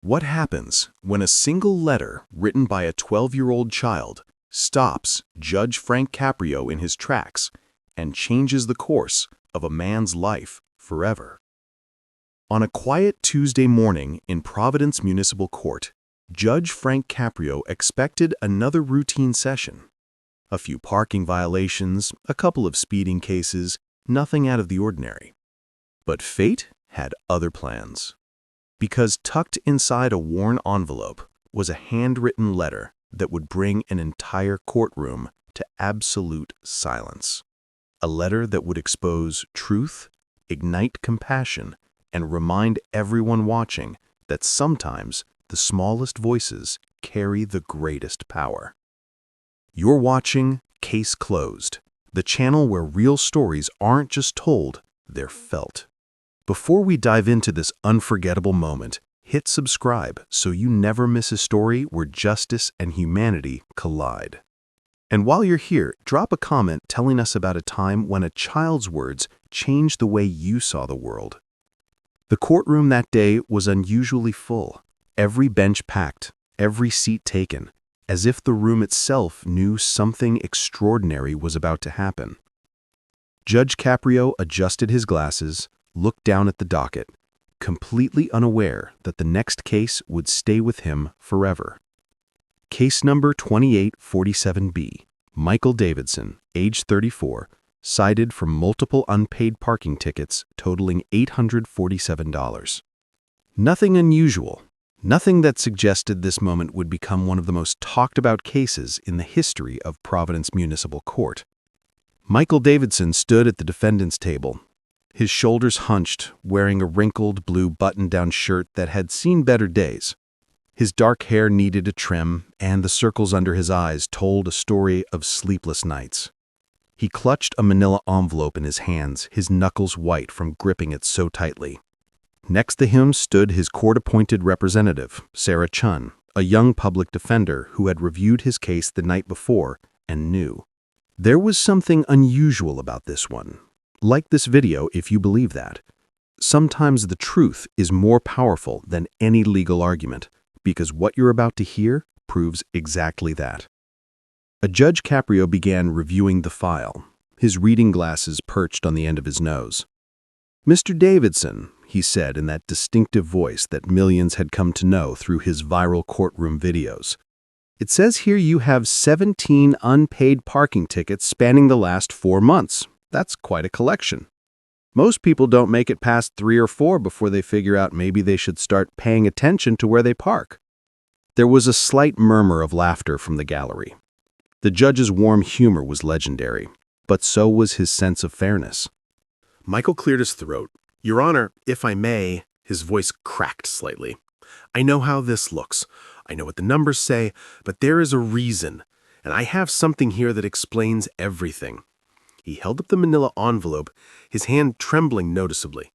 What happens when a single letter written by a 12-year-old child stops Judge Frank Caprio in his tracks and changes the course of a man's life forever? On a quiet Tuesday morning in Providence Municipal Court, Judge Frank Caprio expected another routine session. A few parking violations, a couple of speeding cases, nothing out of the ordinary. But fate had other plans. Because tucked inside a worn envelope was a handwritten letter that would bring an entire courtroom to absolute silence. A letter that would expose truth, ignite compassion, and remind everyone watching that sometimes the smallest voices carry the greatest power. You're watching Case Closed, the channel where real stories aren't just told, they're felt. Before we dive into this unforgettable moment, hit subscribe so you never miss a story where justice and humanity collide. And while you're here, drop a comment telling us about a time when a child's words changed the way you saw the world. The courtroom that day was unusually full, every bench packed, every seat taken, as if the room itself knew something extraordinary was about to happen. Judge Caprio adjusted his glasses, looked down at the docket, completely unaware that the next case would stay with him forever. Case number 2847B, Michael Davidson, age 34, cited for multiple unpaid parking tickets totaling $847. Nothing unusual, nothing that suggested this moment would become one of the most talked about cases in the history of Providence Municipal Court. Michael Davidson stood at the defendant's table, his shoulders hunched, wearing a wrinkled blue button-down shirt that had seen better days. His dark hair needed a trim, and the circles under his eyes told a story of sleepless nights. He clutched a manila envelope in his hands, his knuckles white from gripping it so tightly. Next to him stood his court-appointed representative, Sarah Chun, a young public defender who had reviewed his case the night before and knew. There was something unusual about this one. Like this video if you believe that. Sometimes the truth is more powerful than any legal argument, because what you're about to hear proves exactly that. Judge Caprio began reviewing the file, his reading glasses perched on the end of his nose. "Mr. Davidson," he said in that distinctive voice that millions had come to know through his viral courtroom videos. "It says here you have 17 unpaid parking tickets spanning the last 4 months. That's quite a collection. Most people don't make it past 3 or 4 before they figure out maybe they should start paying attention to where they park." There was a slight murmur of laughter from the gallery. The judge's warm humor was legendary, but so was his sense of fairness. Michael cleared his throat. "Your Honor, if I may," his voice cracked slightly. "I know how this looks. I know what the numbers say, but there is a reason, and I have something here that explains everything." He held up the manila envelope, his hand trembling noticeably.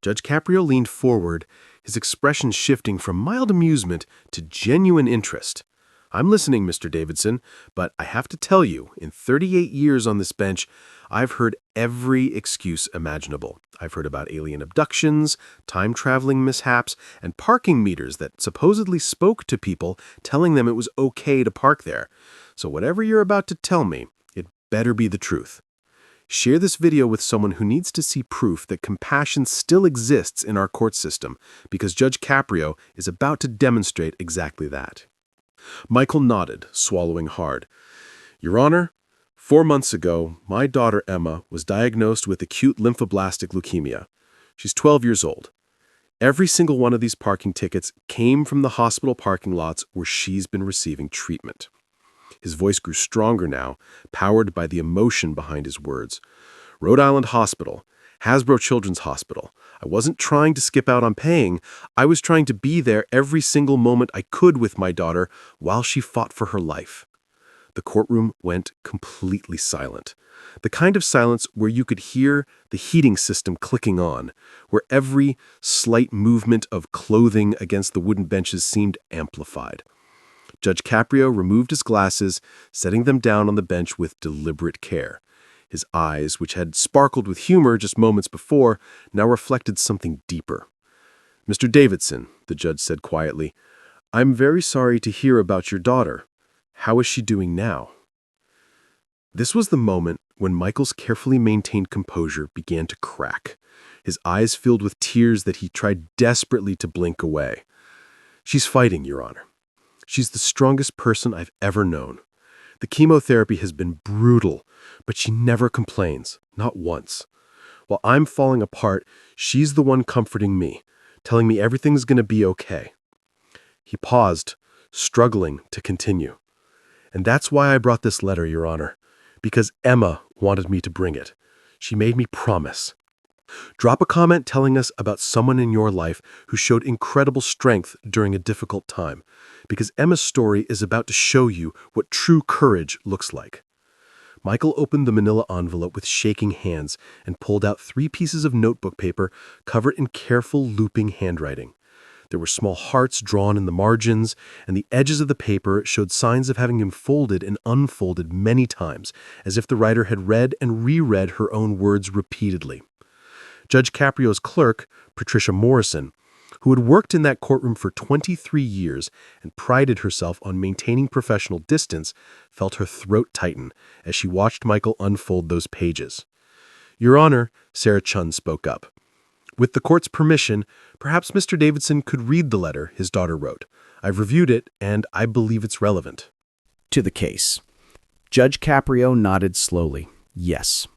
Judge Caprio leaned forward, his expression shifting from mild amusement to genuine interest. "I'm listening, Mr. Davidson, but I have to tell you, in 38 years on this bench, I've heard every excuse imaginable. I've heard about alien abductions, time-traveling mishaps, and parking meters that supposedly spoke to people telling them it was okay to park there. So whatever you're about to tell me, it better be the truth. Share this video with someone who needs to see proof that compassion still exists in our court system, because Judge Caprio is about to demonstrate exactly that." Michael nodded, swallowing hard. "Your Honor, 4 months ago, my daughter Emma was diagnosed with acute lymphoblastic leukemia. She's 12 years old. Every single one of these parking tickets came from the hospital parking lots where she's been receiving treatment." His voice grew stronger now, powered by the emotion behind his words. "Rhode Island Hospital, Hasbro Children's Hospital. I wasn't trying to skip out on paying. I was trying to be there every single moment I could with my daughter while she fought for her life." The courtroom went completely silent. The kind of silence where you could hear the heating system clicking on, where every slight movement of clothing against the wooden benches seemed amplified. Judge Caprio removed his glasses, setting them down on the bench with deliberate care. His eyes, which had sparkled with humor just moments before, now reflected something deeper. Mr. Davidson, the judge said quietly, I'm very sorry to hear about your daughter. How is she doing now? This was the moment when Michael's carefully maintained composure began to crack. His eyes filled with tears that he tried desperately to blink away. She's fighting, Your Honor. She's the strongest person I've ever known. The chemotherapy has been brutal, but she never complains, not once. While I'm falling apart, she's the one comforting me, telling me everything's going to be okay. He paused, struggling to continue. And that's why I brought this letter, Your Honor, because Emma wanted me to bring it. She made me promise. Drop a comment telling us about someone in your life who showed incredible strength during a difficult time, because Emma's story is about to show you what true courage looks like. Michael opened the manila envelope with shaking hands and pulled out 3 pieces of notebook paper covered in careful looping handwriting. There were small hearts drawn in the margins, and the edges of the paper showed signs of having been folded and unfolded many times, as if the writer had read and reread her own words repeatedly. Judge Caprio's clerk, Patricia Morrison, who had worked in that courtroom for 23 years and prided herself on maintaining professional distance, felt her throat tighten as she watched Michael unfold those pages. Your Honor, Sarah Chun spoke up. With the court's permission, perhaps Mr. Davidson could read the letter his daughter wrote. I've reviewed it, and I believe it's relevant. To the case. Judge Caprio nodded slowly. Yes.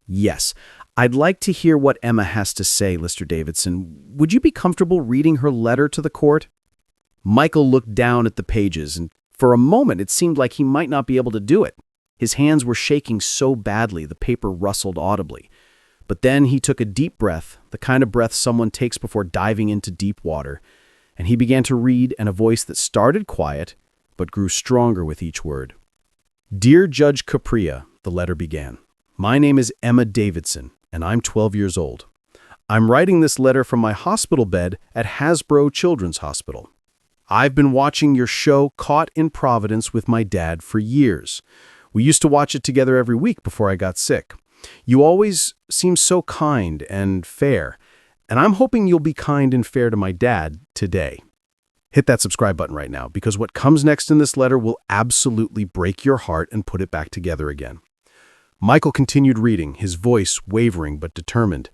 Yes. I'd like to hear what Emma has to say, Mr. Davidson. Would you be comfortable reading her letter to the court? Michael looked down at the pages, and for a moment it seemed like he might not be able to do it. His hands were shaking so badly the paper rustled audibly. But then he took a deep breath, the kind of breath someone takes before diving into deep water, and he began to read in a voice that started quiet but grew stronger with each word. Dear Judge Caprio, the letter began. My name is Emma Davidson, and I'm 12 years old. I'm writing this letter from my hospital bed at Hasbro Children's Hospital. I've been watching your show Caught in Providence with my dad for years. We used to watch it together every week before I got sick. You always seem so kind and fair, and I'm hoping you'll be kind and fair to my dad today. Hit that subscribe button right now, because what comes next in this letter will absolutely break your heart and put it back together again. Michael continued reading, his voice wavering but determined.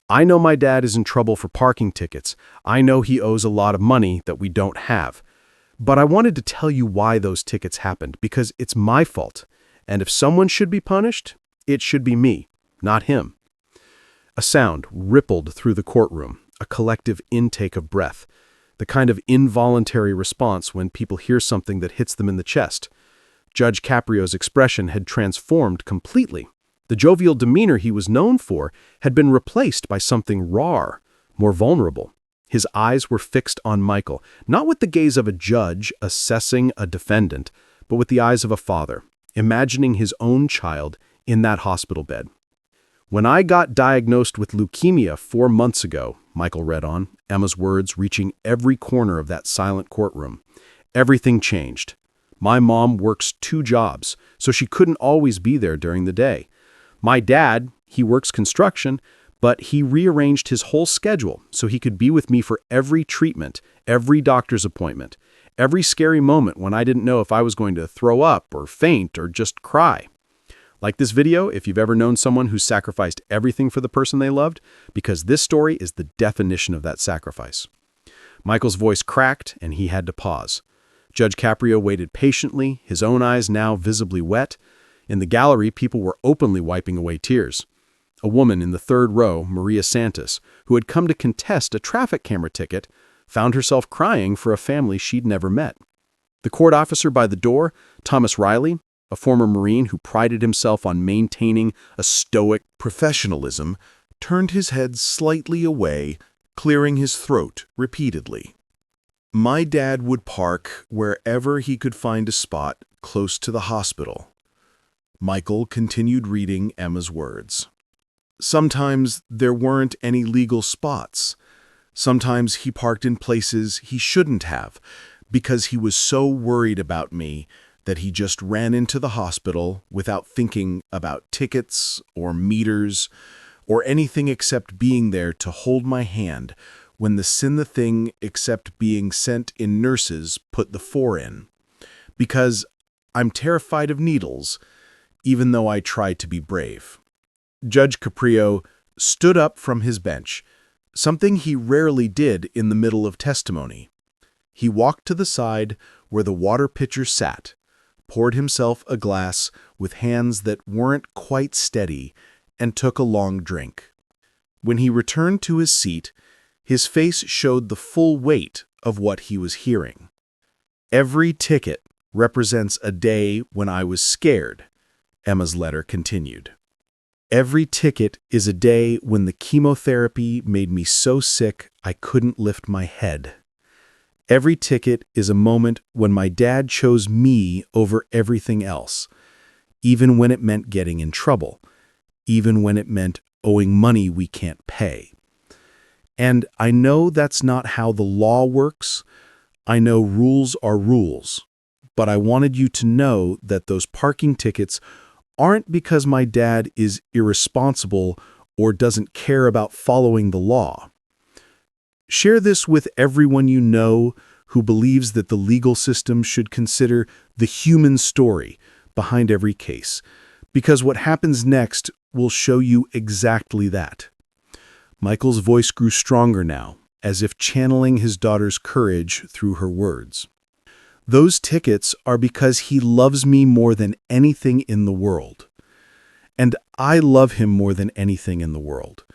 I know my dad is in trouble for parking tickets. I know he owes a lot of money that we don't have. But I wanted to tell you why those tickets happened, because it's my fault. And if someone should be punished, it should be me, not him. A sound rippled through the courtroom, a collective intake of breath, the kind of involuntary response when people hear something that hits them in the chest. Judge Caprio's expression had transformed completely. The jovial demeanor he was known for had been replaced by something raw, more vulnerable. His eyes were fixed on Michael, not with the gaze of a judge assessing a defendant, but with the eyes of a father, imagining his own child in that hospital bed. When I got diagnosed with leukemia 4 months ago, Michael read on, Emma's words reaching every corner of that silent courtroom, everything changed. My mom works 2 jobs, so she couldn't always be there during the day. My dad, he works construction, but he rearranged his whole schedule so he could be with me for every treatment, every doctor's appointment, every scary moment when I didn't know if I was going to throw up or faint or just cry. Like this video, if you've ever known someone who sacrificed everything for the person they loved, because this story is the definition of that sacrifice. Michael's voice cracked and he had to pause. Judge Caprio waited patiently, his own eyes now visibly wet. In the gallery, people were openly wiping away tears. A woman in the 3rd row, Maria Santos, who had come to contest a traffic camera ticket, found herself crying for a family she'd never met. The court officer by the door, Thomas Riley, a former Marine who prided himself on maintaining a stoic Professionalism, turned his head slightly away, clearing his throat repeatedly. My dad would park wherever he could find a spot close to the hospital. Michael continued reading Emma's words. Sometimes there weren't any legal spots. Sometimes he parked in places he shouldn't have because he was so worried about me that he just ran into the hospital without thinking about tickets or meters or anything except being there to hold my hand when the sin the thing except being sent in nurses put the four in. Because I'm terrified of needles, even though I try to be brave. Judge Caprio stood up from his bench, something he rarely did in the middle of testimony. He walked to the side where the water pitcher sat, poured himself a glass with hands that weren't quite steady, and took a long drink. When he returned to his seat, his face showed the full weight of what he was hearing. "Every ticket represents a day when I was scared," Emma's letter continued. "Every ticket is a day when the chemotherapy made me so sick I couldn't lift my head. Every ticket is a moment when my dad chose me over everything else, even when it meant getting in trouble, even when it meant owing money we can't pay. And I know that's not how the law works. I know rules are rules. But I wanted you to know that those parking tickets aren't because my dad is irresponsible or doesn't care about following the law. Share this with everyone you know who believes that the legal system should consider the human story behind every case, because what happens next will show you exactly that." Michael's voice grew stronger now, as if channeling his daughter's courage through her words. "Those tickets are because he loves me more than anything in the world. And I love him more than anything in the world.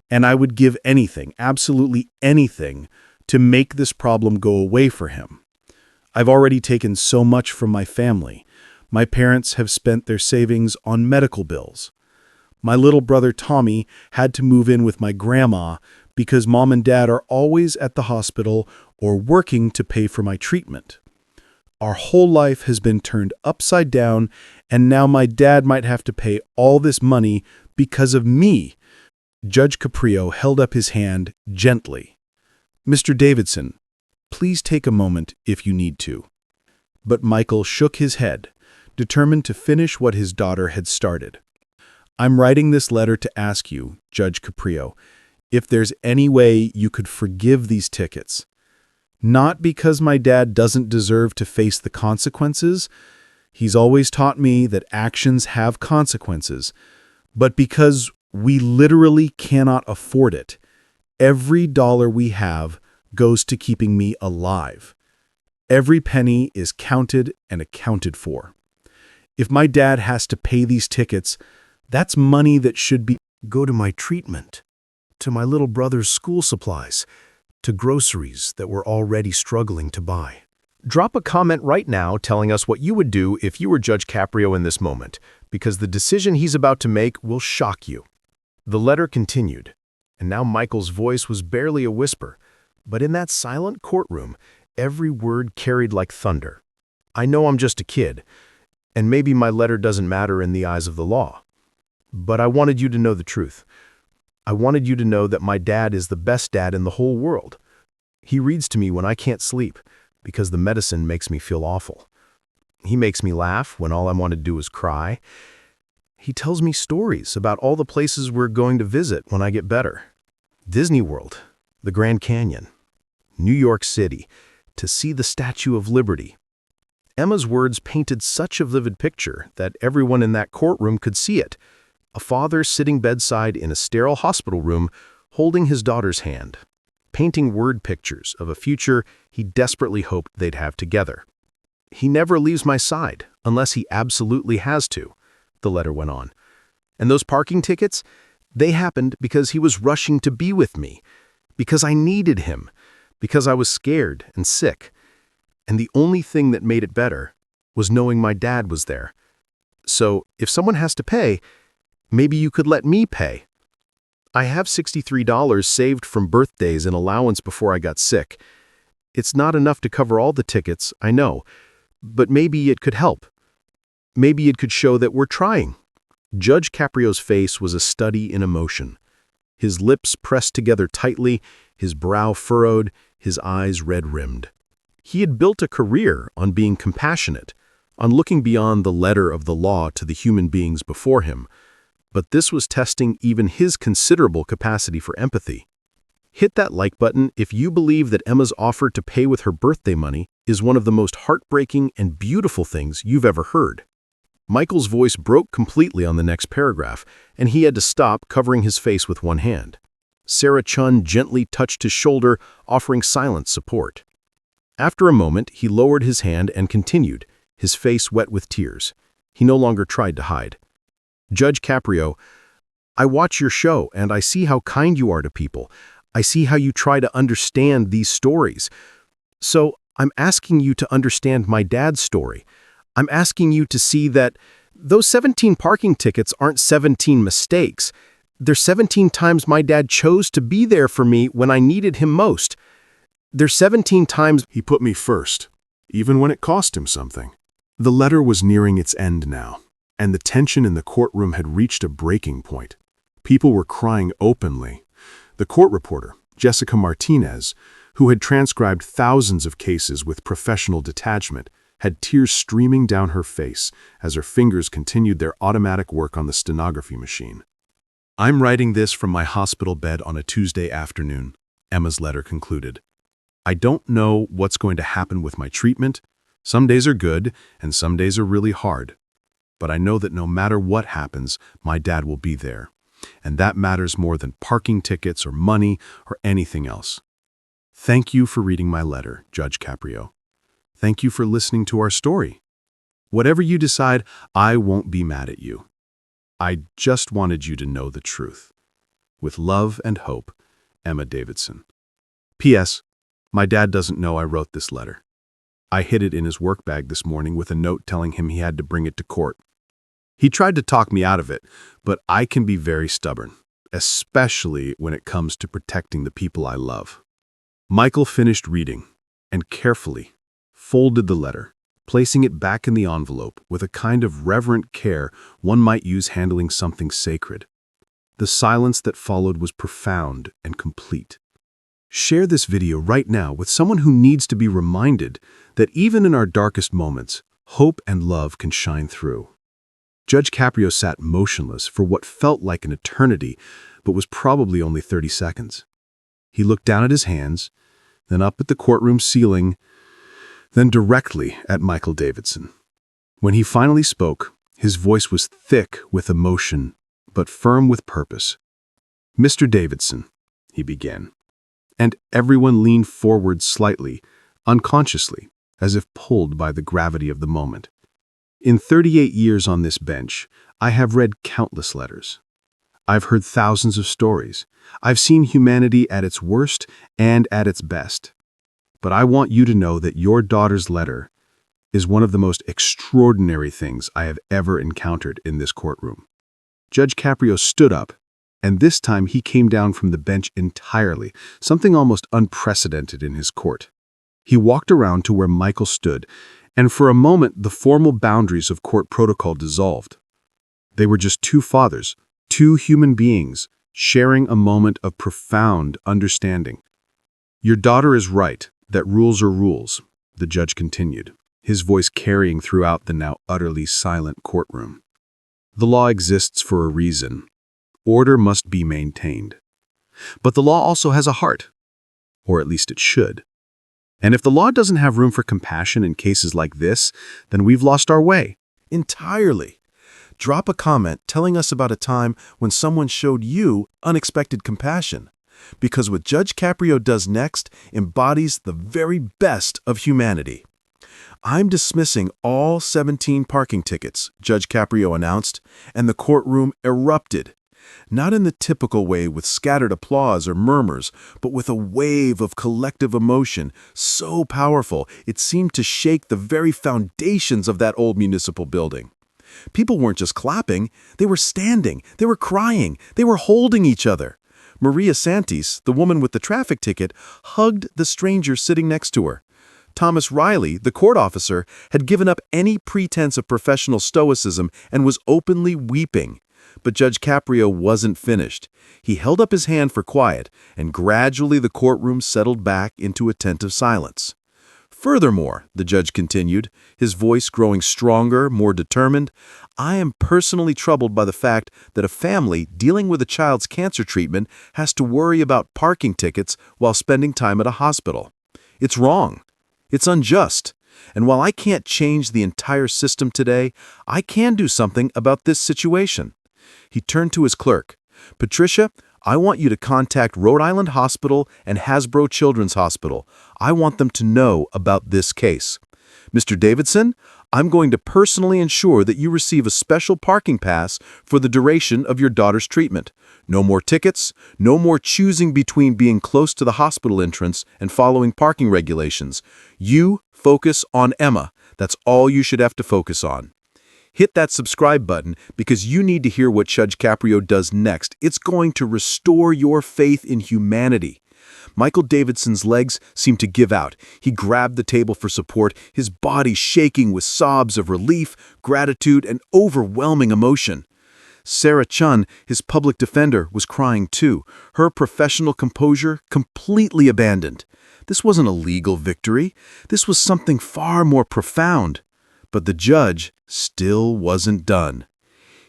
And I would give anything, absolutely anything, to make this problem go away for him. I've already taken so much from my family. My parents have spent their savings on medical bills. My little brother Tommy had to move in with my grandma because Mom and Dad are always at the hospital or working to pay for my treatment. Our whole life has been turned upside down, and now my dad might have to pay all this money because of me." Judge Caprio held up his hand gently. "Mr. Davidson, please take a moment if you need to." But Michael shook his head, determined to finish what his daughter had started. "I'm writing this letter to ask you, Judge Caprio, if there's any way you could forgive these tickets. Not because my dad doesn't deserve to face the consequences. He's always taught me that actions have consequences, but because we literally cannot afford it. Every dollar we have goes to keeping me alive. Every penny is counted and accounted for. If my dad has to pay these tickets, that's money that should go to my treatment, to my little brother's school supplies, to groceries that we're already struggling to buy." Drop a comment right now telling us what you would do if you were Judge Caprio in this moment, because the decision he's about to make will shock you. The letter continued, and now Michael's voice was barely a whisper, but in that silent courtroom, every word carried like thunder. "I know I'm just a kid, and maybe my letter doesn't matter in the eyes of the law. But I wanted you to know the truth. I wanted you to know that my dad is the best dad in the whole world. He reads to me when I can't sleep, because the medicine makes me feel awful. He makes me laugh when all I want to do is cry. He tells me stories about all the places we're going to visit when I get better. Disney World, the Grand Canyon, New York City, to see the Statue of Liberty." Emma's words painted such a vivid picture that everyone in that courtroom could see it. A father sitting bedside in a sterile hospital room, holding his daughter's hand, painting word pictures of a future he desperately hoped they'd have together. "He never leaves my side unless he absolutely has to," the letter went on. "And those parking tickets, they happened because he was rushing to be with me, because I needed him, because I was scared and sick. And the only thing that made it better was knowing my dad was there. So if someone has to pay, maybe you could let me pay. I have $63 saved from birthdays and allowance before I got sick. It's not enough to cover all the tickets, I know, but maybe it could help. Maybe it could show that we're trying." Judge Caprio's face was a study in emotion. His lips pressed together tightly, his brow furrowed, his eyes red-rimmed. He had built a career on being compassionate, on looking beyond the letter of the law to the human beings before him, but this was testing even his considerable capacity for empathy. Hit that like button if you believe that Emma's offer to pay with her birthday money is one of the most heartbreaking and beautiful things you've ever heard. Michael's voice broke completely on the next paragraph, and he had to stop, covering his face with one hand. Sarah Chun gently touched his shoulder, offering silent support. After a moment, he lowered his hand and continued, his face wet with tears. He no longer tried to hide. Judge Caprio, I watch your show, and I see how kind you are to people. I see how you try to understand these stories. So I'm asking you to understand my dad's story. I'm asking you to see that those 17 parking tickets aren't 17 mistakes. They're 17 times my dad chose to be there for me when I needed him most. They're 17 times he put me first, even when it cost him something. The letter was nearing its end now, and the tension in the courtroom had reached a breaking point. People were crying openly. The court reporter, Jessica Martinez, who had transcribed thousands of cases with professional detachment, had tears streaming down her face as her fingers continued their automatic work on the stenography machine. I'm writing this from my hospital bed on a Tuesday afternoon, Emma's letter concluded. I don't know what's going to happen with my treatment. Some days are good, and some days are really hard. But I know that no matter what happens, my dad will be there. And that matters more than parking tickets or money or anything else. Thank you for reading my letter, Judge Caprio. Thank you for listening to our story. Whatever you decide, I won't be mad at you. I just wanted you to know the truth. With love and hope, Emma Davidson. P.S. My dad doesn't know I wrote this letter. I hid it in his work bag this morning with a note telling him he had to bring it to court. He tried to talk me out of it, but I can be very stubborn, especially when it comes to protecting the people I love. Michael finished reading and carefully folded the letter, placing it back in the envelope with a kind of reverent care one might use handling something sacred. The silence that followed was profound and complete. Share this video right now with someone who needs to be reminded that even in our darkest moments, hope and love can shine through. Judge Caprio sat motionless for what felt like an eternity, but was probably only 30 seconds. He looked down at his hands, then up at the courtroom ceiling, then directly at Michael Davidson. When he finally spoke, his voice was thick with emotion, but firm with purpose. Mr. Davidson, he began, and everyone leaned forward slightly, unconsciously, as if pulled by the gravity of the moment. In 38 years on this bench, I have read countless letters. I've heard thousands of stories. I've seen humanity at its worst and at its best. But I want you to know that your daughter's letter is one of the most extraordinary things I have ever encountered in this courtroom. Judge Caprio stood up, and this time he came down from the bench entirely, something almost unprecedented in his court. He walked around to where Michael stood, and for a moment the formal boundaries of court protocol dissolved. They were just two fathers, two human beings, sharing a moment of profound understanding. Your daughter is right, that rules are rules, the judge continued, his voice carrying throughout the now utterly silent courtroom. The law exists for a reason. Order must be maintained. But the law also has a heart, or at least it should. And if the law doesn't have room for compassion in cases like this, then we've lost our way. Entirely. Drop a comment telling us about a time when someone showed you unexpected compassion. Because what Judge Caprio does next embodies the very best of humanity. I'm dismissing all 17 parking tickets, Judge Caprio announced, and the courtroom erupted. Not in the typical way with scattered applause or murmurs, but with a wave of collective emotion so powerful it seemed to shake the very foundations of that old municipal building. People weren't just clapping, they were standing, they were crying, they were holding each other. Maria Santis, the woman with the traffic ticket, hugged the stranger sitting next to her. Thomas Riley, the court officer, had given up any pretense of professional stoicism and was openly weeping. But Judge Caprio wasn't finished. He held up his hand for quiet, and gradually the courtroom settled back into attentive silence. Furthermore, the judge continued, his voice growing stronger, more determined, I am personally troubled by the fact that a family dealing with a child's cancer treatment has to worry about parking tickets while spending time at a hospital. It's wrong. It's unjust. And while I can't change the entire system today, I can do something about this situation. He turned to his clerk. Patricia, I want you to contact Rhode Island Hospital and Hasbro Children's Hospital. I want them to know about this case. Mr. Davidson, I'm going to personally ensure that you receive a special parking pass for the duration of your daughter's treatment. No more tickets, no more choosing between being close to the hospital entrance and following parking regulations. You focus on Emma. That's all you should have to focus on. Hit that subscribe button because you need to hear what Judge Caprio does next. It's going to restore your faith in humanity. Michael Davidson's legs seemed to give out. He grabbed the table for support, his body shaking with sobs of relief, gratitude, and overwhelming emotion. Sarah Chun, his public defender, was crying too, her professional composure completely abandoned. This wasn't a legal victory. This was something far more profound. But the judge still wasn't done.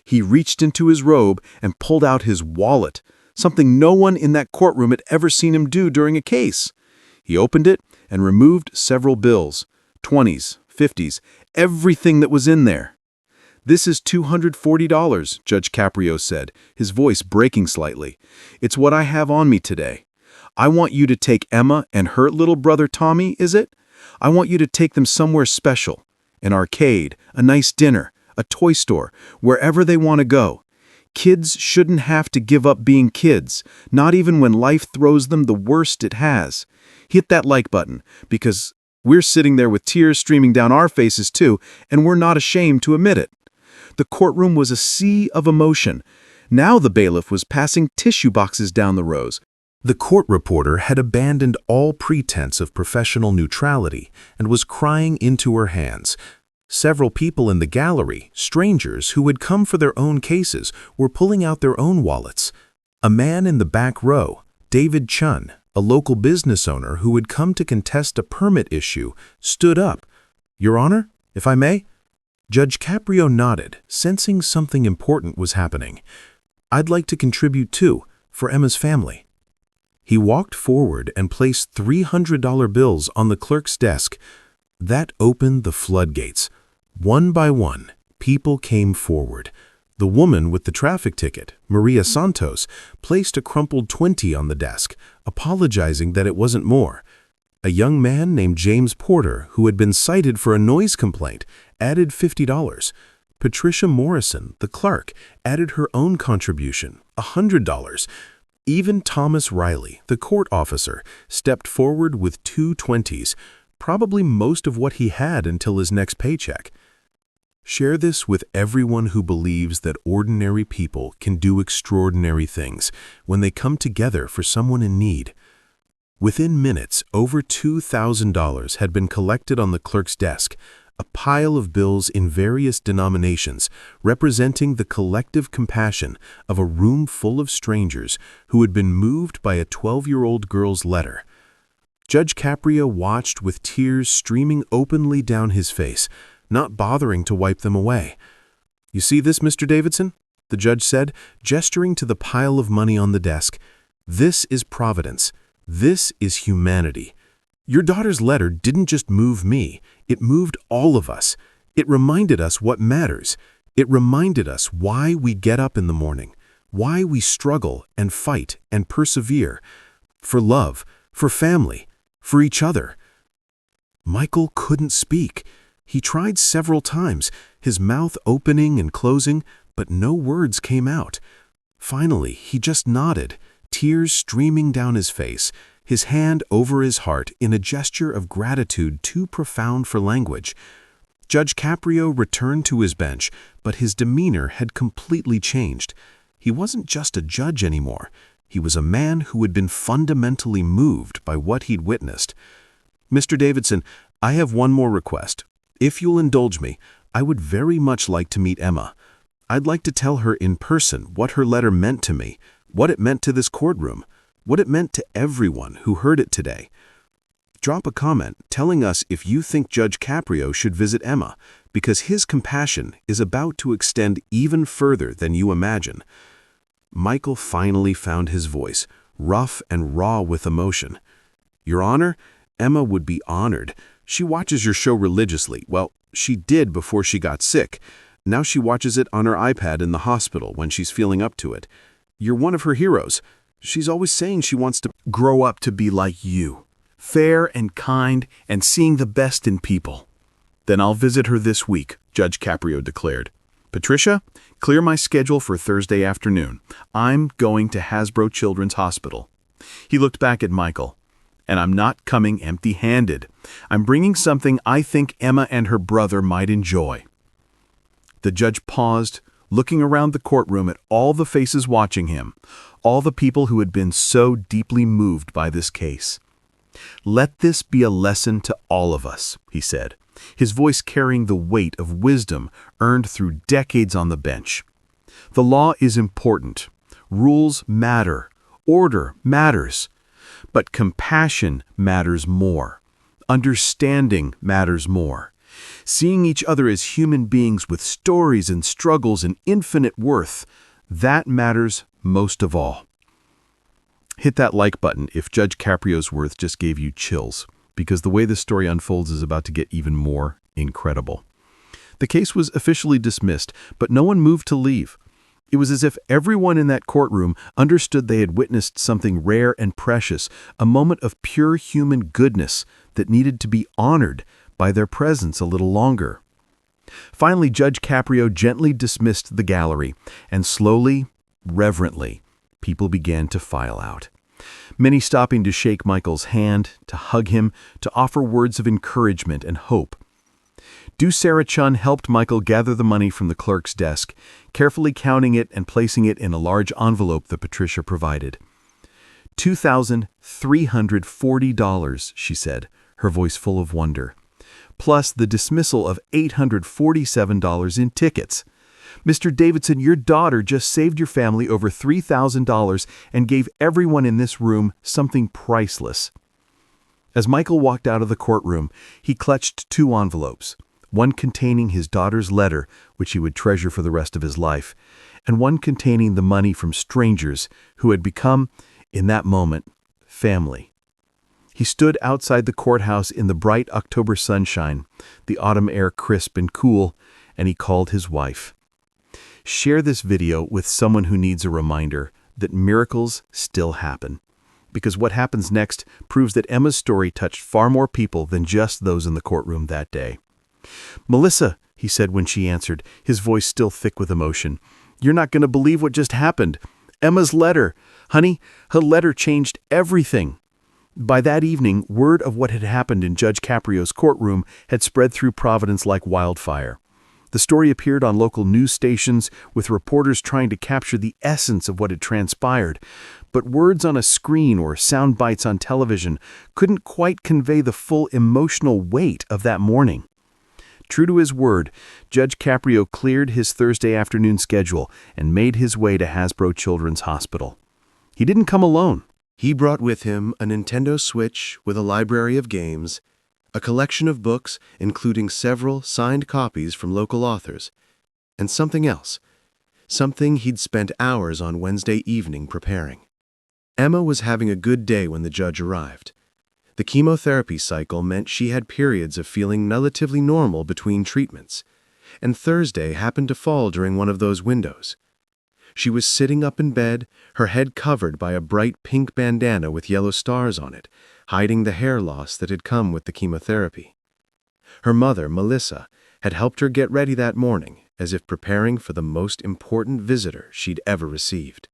He reached into his robe and pulled out his wallet, something no one in that courtroom had ever seen him do during a case. He opened it and removed several bills, 20s, 50s, everything that was in there. This is $240, Judge Caprio said, his voice breaking slightly. It's what I have on me today. I want you to take Emma and her little brother Tommy, is it? I want you to take them somewhere special, an arcade, a nice dinner, a toy store, wherever they want to go. Kids shouldn't have to give up being kids, not even when life throws them the worst it has. Hit that like button, because we're sitting there with tears streaming down our faces too, and we're not ashamed to admit it. The courtroom was a sea of emotion. Now the bailiff was passing tissue boxes down the rows. The court reporter had abandoned all pretense of professional neutrality and was crying into her hands. Several people in the gallery, strangers who had come for their own cases, were pulling out their own wallets. A man in the back row, David Chun, a local business owner who had come to contest a permit issue, stood up. Your Honor, if I may? Judge Caprio nodded, sensing something important was happening. I'd like to contribute too, for Emma's family. He walked forward and placed $300 bills on the clerk's desk. That opened the floodgates. One by one, people came forward. The woman with the traffic ticket, Maria Santos, placed a crumpled 20 on the desk, apologizing that it wasn't more. A young man named James Porter, who had been cited for a noise complaint, added $50. Patricia Morrison, the clerk, added her own contribution, $100. Even Thomas Riley, the court officer, stepped forward with two 20s, probably most of what he had until his next paycheck. Share this with everyone who believes that ordinary people can do extraordinary things when they come together for someone in need. Within minutes, over $2,000 had been collected on the clerk's desk, a pile of bills in various denominations representing the collective compassion of a room full of strangers who had been moved by a 12-year-old girl's letter. Judge Caprio watched with tears streaming openly down his face, not bothering to wipe them away. You see this, Mr. Davidson? The judge said, gesturing to the pile of money on the desk. This is Providence. This is humanity. Your daughter's letter didn't just move me, it moved all of us. It reminded us what matters. It reminded us why we get up in the morning, why we struggle and fight and persevere. For love, for family, for each other. Michael couldn't speak. He tried several times, his mouth opening and closing, but no words came out. Finally, he just nodded, tears streaming down his face, his hand over his heart in a gesture of gratitude too profound for language. Judge Caprio returned to his bench, but his demeanor had completely changed. He wasn't just a judge anymore. He was a man who had been fundamentally moved by what he'd witnessed. Mr. Davidson, I have one more request. If you'll indulge me, I would very much like to meet Emma. I'd like to tell her in person what her letter meant to me, what it meant to this courtroom, what it meant to everyone who heard it today. Drop a comment telling us if you think Judge Caprio should visit Emma, because his compassion is about to extend even further than you imagine. Michael finally found his voice, rough and raw with emotion. Your Honor, Emma would be honored. She watches your show religiously. Well, she did before she got sick. Now she watches it on her iPad in the hospital when she's feeling up to it. You're one of her heroes. She's always saying she wants to Grow up to be like you, fair and kind and seeing the best in people. Then I'll visit her this week, Judge Caprio declared. Patricia, clear my schedule for Thursday afternoon. I'm going to Hasbro Children's Hospital. He looked back at Michael. And I'm not coming empty-handed. I'm bringing something I think Emma and her brother might enjoy. The judge paused, looking around the courtroom at all the faces watching him, all the people who had been so deeply moved by this case. Let this be a lesson to all of us, he said, his voice carrying the weight of wisdom earned through decades on the bench. The law is important. Rules matter. Order matters. But compassion matters more. Understanding matters more. Seeing each other as human beings with stories and struggles and infinite worth, that matters most of all. Hit that like button if Judge Caprio's worth just gave you chills, because the way this story unfolds is about to get even more incredible. The case was officially dismissed, but no one moved to leave. It was as if everyone in that courtroom understood they had witnessed something rare and precious, a moment of pure human goodness that needed to be honored by their presence a little longer. Finally, Judge Caprio gently dismissed the gallery, and slowly, reverently, people began to file out. Many stopping to shake Michael's hand, to hug him, to offer words of encouragement and hope. Du Sarah Chun helped Michael gather the money from the clerk's desk, carefully counting it and placing it in a large envelope that Patricia provided. $2,340, she said, her voice full of wonder, plus the dismissal of $847 in tickets. Mr. Davidson, your daughter just saved your family over $3,000 and gave everyone in this room something priceless. As Michael walked out of the courtroom, he clutched two envelopes, one containing his daughter's letter, which he would treasure for the rest of his life, and one containing the money from strangers who had become, in that moment, family. He stood outside the courthouse in the bright October sunshine, the autumn air crisp and cool, and he called his wife. Share this video with someone who needs a reminder that miracles still happen, because what happens next proves that Emma's story touched far more people than just those in the courtroom that day. "Melissa," he said when she answered, his voice still thick with emotion, "you're not going to believe what just happened. Emma's letter. Honey, her letter changed everything." By that evening, word of what had happened in Judge Caprio's courtroom had spread through Providence like wildfire. The story appeared on local news stations, with reporters trying to capture the essence of what had transpired. But words on a screen or sound bites on television couldn't quite convey the full emotional weight of that morning. True to his word, Judge Caprio cleared his Thursday afternoon schedule and made his way to Hasbro Children's Hospital. He didn't come alone. He brought with him a Nintendo Switch with a library of games, a collection of books including several signed copies from local authors, and something else, something he'd spent hours on Wednesday evening preparing. Emma was having a good day when the judge arrived. The chemotherapy cycle meant she had periods of feeling relatively normal between treatments, and Thursday happened to fall during one of those windows. She was sitting up in bed, her head covered by a bright pink bandana with yellow stars on it, hiding the hair loss that had come with the chemotherapy. Her mother, Melissa, had helped her get ready that morning, as if preparing for the most important visitor she'd ever received.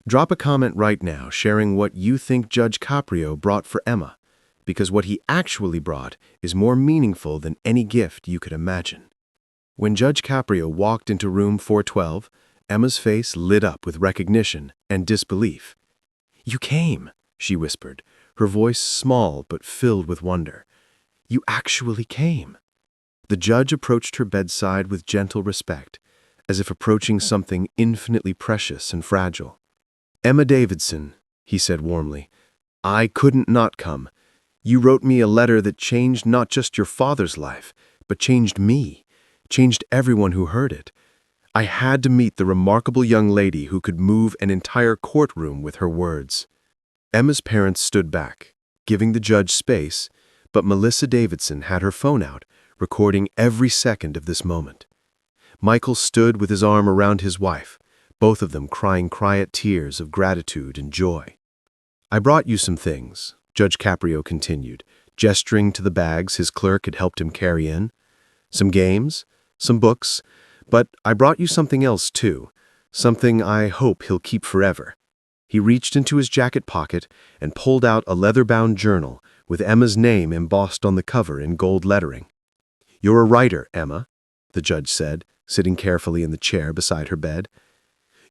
Drop a comment right now sharing what you think Judge Caprio brought for Emma, because what he actually brought is more meaningful than any gift you could imagine. When Judge Caprio walked into room 412, Emma's face lit up with recognition and disbelief. "You came," she whispered, her voice small but filled with wonder. "You actually came." The judge approached her bedside with gentle respect, as if approaching something infinitely precious and fragile. "Emma Davidson," he said warmly, "I couldn't not come. You wrote me a letter that changed not just your father's life, but changed me, changed everyone who heard it. I had to meet the remarkable young lady who could move an entire courtroom with her words." Emma's parents stood back, giving the judge space, but Melissa Davidson had her phone out, recording every second of this moment. Michael stood with his arm around his wife, both of them crying quiet tears of gratitude and joy. "I brought you some things," Judge Caprio continued, gesturing to the bags his clerk had helped him carry in. "Some games, some books, but I brought you something else too, something I hope he'll keep forever." He reached into his jacket pocket and pulled out a leather-bound journal with Emma's name embossed on the cover in gold lettering. "You're a writer, Emma," the judge said, sitting carefully in the chair beside her bed.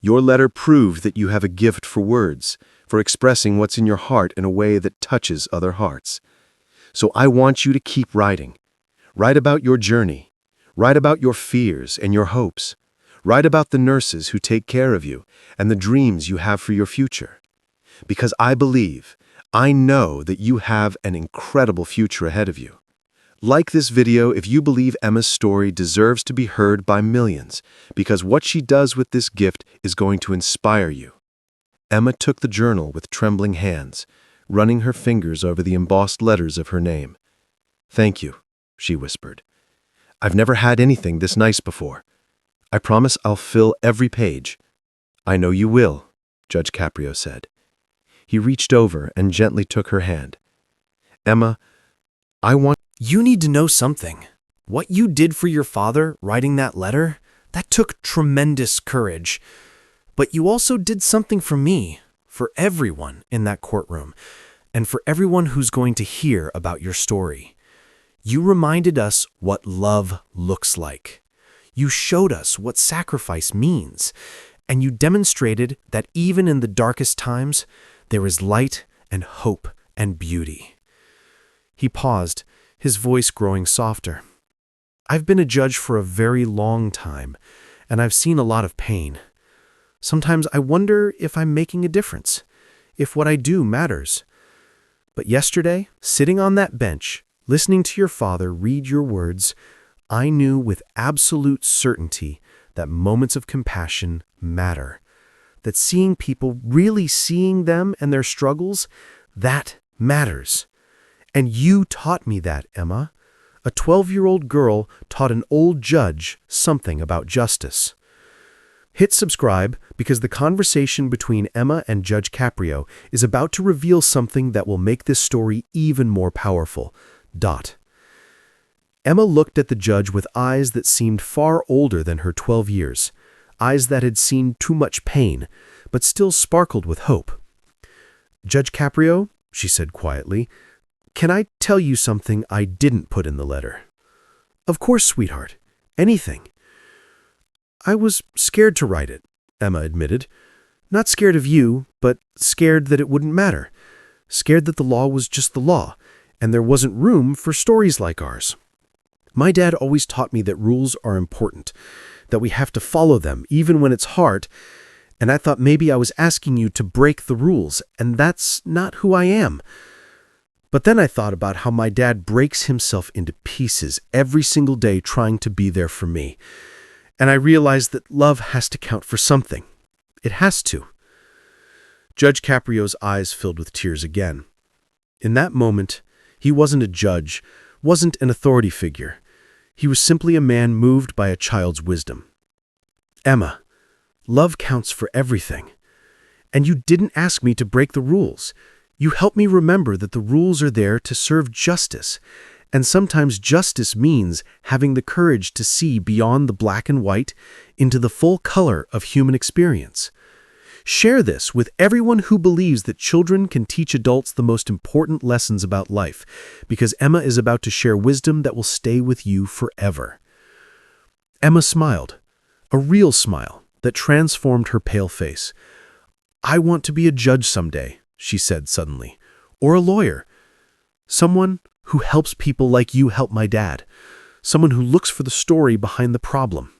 "Your letter proved that you have a gift for words, for expressing what's in your heart in a way that touches other hearts. So I want you to keep writing. Write about your journey. Write about your fears and your hopes. Write about the nurses who take care of you and the dreams you have for your future. Because I know that you have an incredible future ahead of you. Like this video if you believe Emma's story deserves to be heard by millions, because what she does with this gift is going to inspire you." Emma took the journal with trembling hands, running her fingers over the embossed letters of her name. "Thank you," she whispered. "I've never had anything this nice before. I promise I'll fill every page." "I know you will," Judge Caprio said. He reached over and gently took her hand. "Emma, You need to know something. What you did for your father, writing that letter, that took tremendous courage. But you also did something for me, for everyone in that courtroom, and for everyone who's going to hear about your story. You reminded us what love looks like. You showed us what sacrifice means, and you demonstrated that even in the darkest times, there is light and hope and beauty." He paused, his voice growing softer. "I've been a judge for a very long time, and I've seen a lot of pain. Sometimes I wonder if I'm making a difference, if what I do matters. But yesterday, sitting on that bench, listening to your father read your words, I knew with absolute certainty that moments of compassion matter, that seeing people really seeing them and their struggles, that matters. And you taught me that, Emma. A 12-year-old girl taught an old judge something about justice." Hit subscribe because the conversation between Emma and Judge Caprio is about to reveal something that will make this story even more powerful. Emma looked at the judge with eyes that seemed far older than her 12 years, eyes that had seen too much pain, but still sparkled with hope. "Judge Caprio," she said quietly, "can I tell you something I didn't put in the letter?" "Of course, sweetheart. Anything." "I was scared to write it," Emma admitted. "Not scared of you, but scared that it wouldn't matter. Scared that the law was just the law, and there wasn't room for stories like ours. My dad always taught me that rules are important, that we have to follow them, even when it's hard, and I thought maybe I was asking you to break the rules, and that's not who I am. But then I thought about how my dad breaks himself into pieces every single day trying to be there for me. And I realized that love has to count for something. It has to." Judge Caprio's eyes filled with tears again. In that moment, he wasn't a judge, wasn't an authority figure. He was simply a man moved by a child's wisdom. "Emma, love counts for everything. And you didn't ask me to break the rules. You helped me remember that the rules are there to serve justice, and sometimes justice means having the courage to see beyond the black and white into the full color of human experience. Share this with everyone who believes that children can teach adults the most important lessons about life, because Emma is about to share wisdom that will stay with you forever." Emma smiled, a real smile that transformed her pale face. "I want to be a judge someday," she said suddenly, "or a lawyer. Someone who helps people like you help my dad. Someone who looks for the story behind the problem."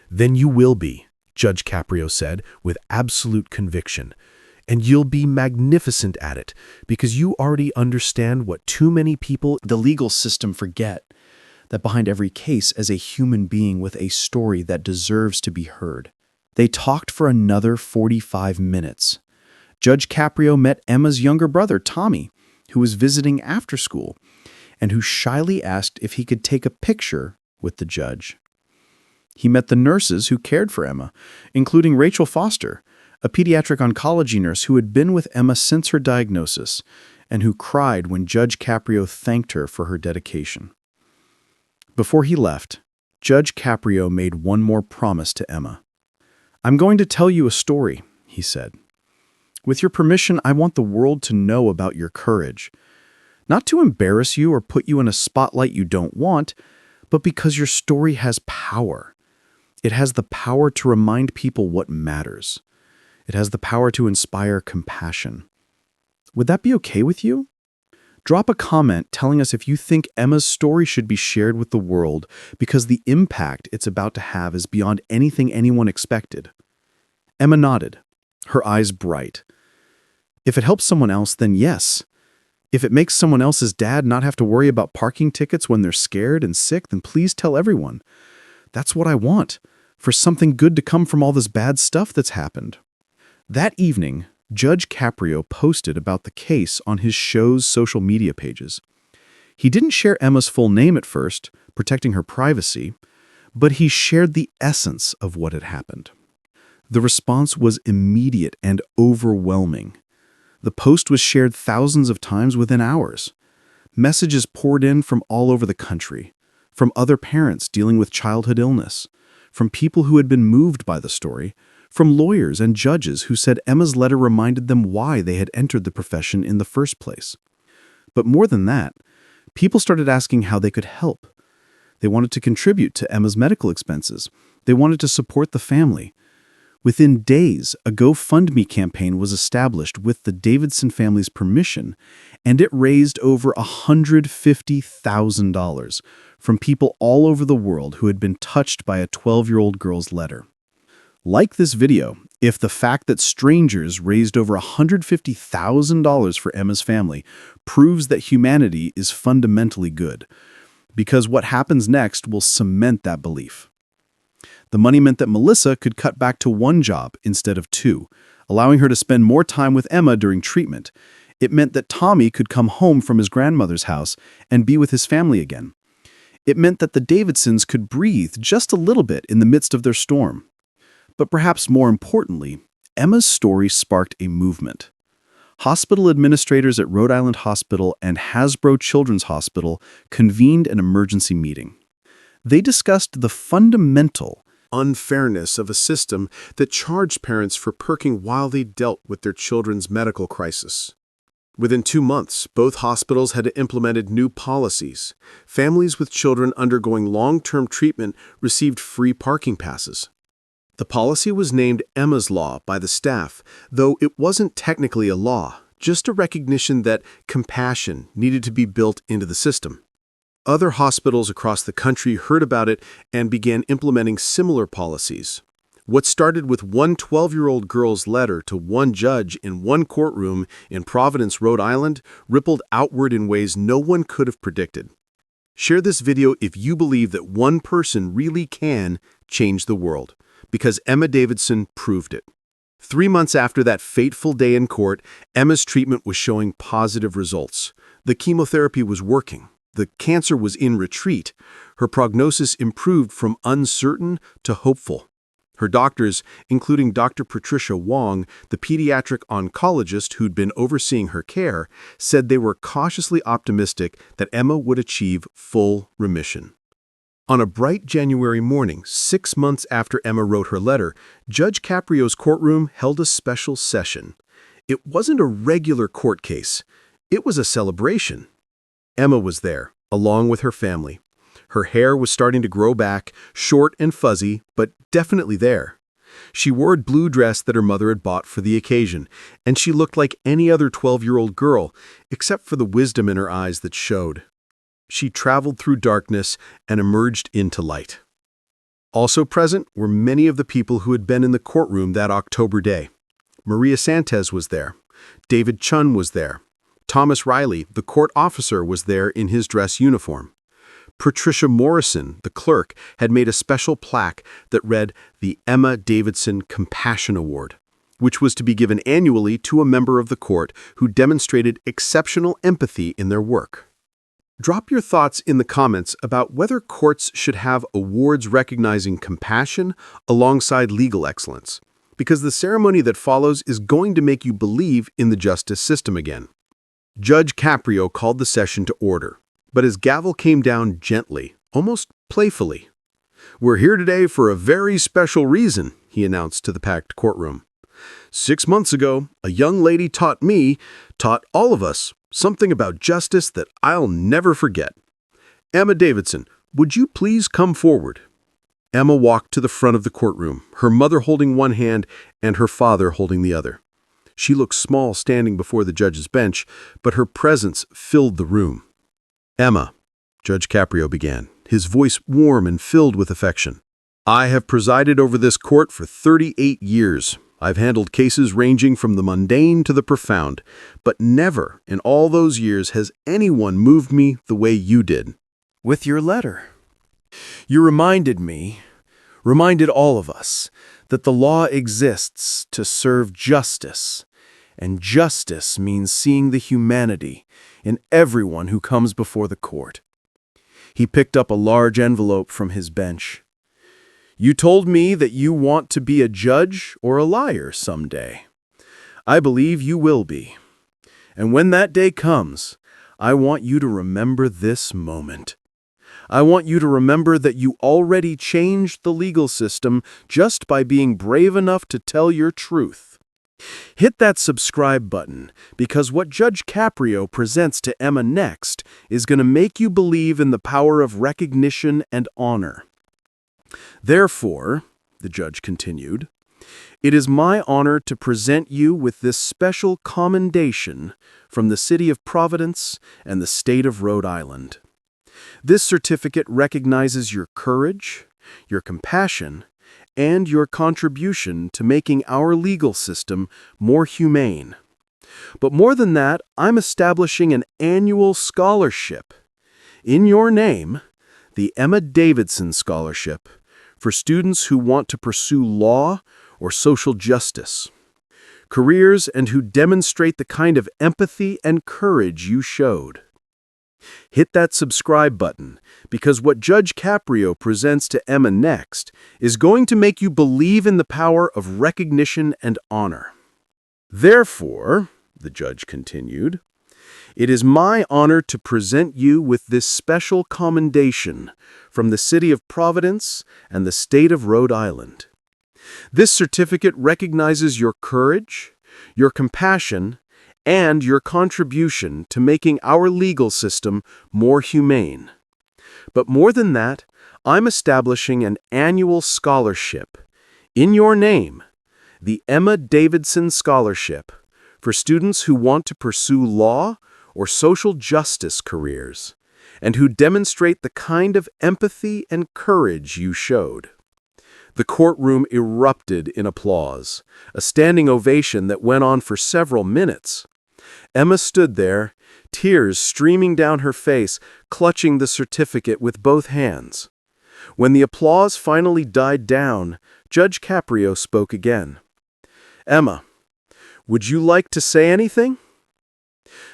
"Then you will be," Judge Caprio said with absolute conviction. And you'll be magnificent at it, because you already understand what too many people The legal system forget that behind every case is a human being with a story that deserves to be heard. They talked for another 45 minutes. Judge Caprio met Emma's younger brother, Tommy, who was visiting after school, and who shyly asked if he could take a picture with the judge. He met the nurses who cared for Emma, including Rachel Foster, a pediatric oncology nurse who had been with Emma since her diagnosis, and who cried when Judge Caprio thanked her for her dedication. Before he left, Judge Caprio made one more promise to Emma. "I'm going to tell you a story," he said. "With your permission, I want the world to know about your courage. Not to embarrass you or put you in a spotlight you don't want, but because your story has power. It has the power to remind people what matters. It has the power to inspire compassion. Would that be okay with you? Drop a comment telling us if you think Emma's story should be shared with the world, because the impact it's about to have is beyond anything anyone expected." Emma nodded, her eyes bright. "If it helps someone else, then yes. If it makes someone else's dad not have to worry about parking tickets when they're scared and sick, then please tell everyone. That's what I want, for something good to come from all this bad stuff that's happened." That evening, Judge Caprio posted about the case on his show's social media pages. He didn't share Emma's full name at first, protecting her privacy, but he shared the essence of what had happened. The response was immediate and overwhelming. The post was shared thousands of times within hours. Messages poured in from all over the country, from other parents dealing with childhood illness, from people who had been moved by the story, from lawyers and judges who said Emma's letter reminded them why they had entered the profession in the first place. But more than that, people started asking how they could help. They wanted to contribute to Emma's medical expenses. They wanted to support the family. Within days, a GoFundMe campaign was established with the Davidson family's permission, and it raised over $150,000 from people all over the world who had been touched by a 12-year-old girl's letter. Like this video, if the fact that strangers raised over $150,000 for Emma's family proves that humanity is fundamentally good, because what happens next will cement that belief. The money meant that Melissa could cut back to one job instead of two, allowing her to spend more time with Emma during treatment. It meant that Tommy could come home from his grandmother's house and be with his family again. It meant that the Davidsons could breathe just a little bit in the midst of their storm. But perhaps more importantly, Emma's story sparked a movement. Hospital administrators at Rhode Island Hospital and Hasbro Children's Hospital convened an emergency meeting. They discussed the fundamental unfairness of a system that charged parents for perking while they dealt with their children's medical crisis. Within 2 months, both hospitals had implemented new policies. Families with children undergoing long-term treatment received free parking passes. The policy was named Emma's Law by the staff, though it wasn't technically a law, just a recognition that compassion needed to be built into the system. Other hospitals across the country heard about it and began implementing similar policies. What started with one 12-year-old girl's letter to one judge in one courtroom in Providence, Rhode Island, rippled outward in ways no one could have predicted. Share this video if you believe that one person really can change the world, because Emma Davidson proved it. 3 months after that fateful day in court, Emma's treatment was showing positive results. The chemotherapy was working. The cancer was in retreat. Her prognosis improved from uncertain to hopeful. Her doctors, including Dr. Patricia Wong, the pediatric oncologist who'd been overseeing her care, said they were cautiously optimistic that Emma would achieve full remission. On a bright January morning, 6 months after Emma wrote her letter, Judge Caprio's courtroom held a special session. It wasn't a regular court case. It was a celebration. Emma was there, along with her family. Her hair was starting to grow back, short and fuzzy, but definitely there. She wore a blue dress that her mother had bought for the occasion, and she looked like any other 12-year-old girl, except for the wisdom in her eyes that showed. She traveled through darkness and emerged into light. Also present were many of the people who had been in the courtroom that October day. Maria Santos was there. David Chun was there. Thomas Riley, the court officer, was there in his dress uniform. Patricia Morrison, the clerk, had made a special plaque that read the Emma Davidson Compassion Award, which was to be given annually to a member of the court who demonstrated exceptional empathy in their work. Drop your thoughts in the comments about whether courts should have awards recognizing compassion alongside legal excellence, because the ceremony that follows is going to make you believe in the justice system again. Judge Caprio called the session to order, but his gavel came down gently, almost playfully. "We're here today for a very special reason," he announced to the packed courtroom. 6 months ago, a young lady taught all of us, something about justice that I'll never forget. Emma Davidson, would you please come forward?" Emma walked to the front of the courtroom, her mother holding one hand and her father holding the other. She looked small standing before the judge's bench, but her presence filled the room. "Emma," Judge Caprio began, his voice warm and filled with affection, "I have presided over this court for 38 years. I've handled cases ranging from the mundane to the profound, but never in all those years has anyone moved me the way you did." With your letter, you reminded all of us, that the law exists to serve justice, and justice means seeing the humanity in everyone who comes before the court. He picked up a large envelope from his bench. "You told me that you want to be a judge or a liar someday. I believe you will be. And when that day comes, I want you to remember this moment. I want you to remember that you already changed the legal system just by being brave enough to tell your truth. Hit that subscribe button, because what Judge Caprio presents to Emma next is going to make you believe in the power of recognition and honor. Therefore," the judge continued, "it is my honor to present you with this special commendation from the city of Providence and the state of Rhode Island. This certificate recognizes your courage, your compassion, and your contribution to making our legal system more humane. But more than that, I'm establishing an annual scholarship in your name, the Emma Davidson Scholarship, for students who want to pursue law or social justice, careers and who demonstrate the kind of empathy and courage you showed. Hit that subscribe button, because what Judge Caprio presents to Emma next is going to make you believe in the power of recognition and honor. Therefore," the judge continued, "it is my honor to present you with this special commendation from the city of Providence and the state of Rhode Island. This certificate recognizes your courage, your compassion, and your contribution to making our legal system more humane. But more than that, I'm establishing an annual scholarship in your name, the Emma Davidson Scholarship, for students who want to pursue law or social justice careers, and who demonstrate the kind of empathy and courage you showed." The courtroom erupted in applause, a standing ovation that went on for several minutes. Emma stood there, tears streaming down her face, clutching the certificate with both hands. When the applause finally died down, Judge Caprio spoke again. "Emma, would you like to say anything?"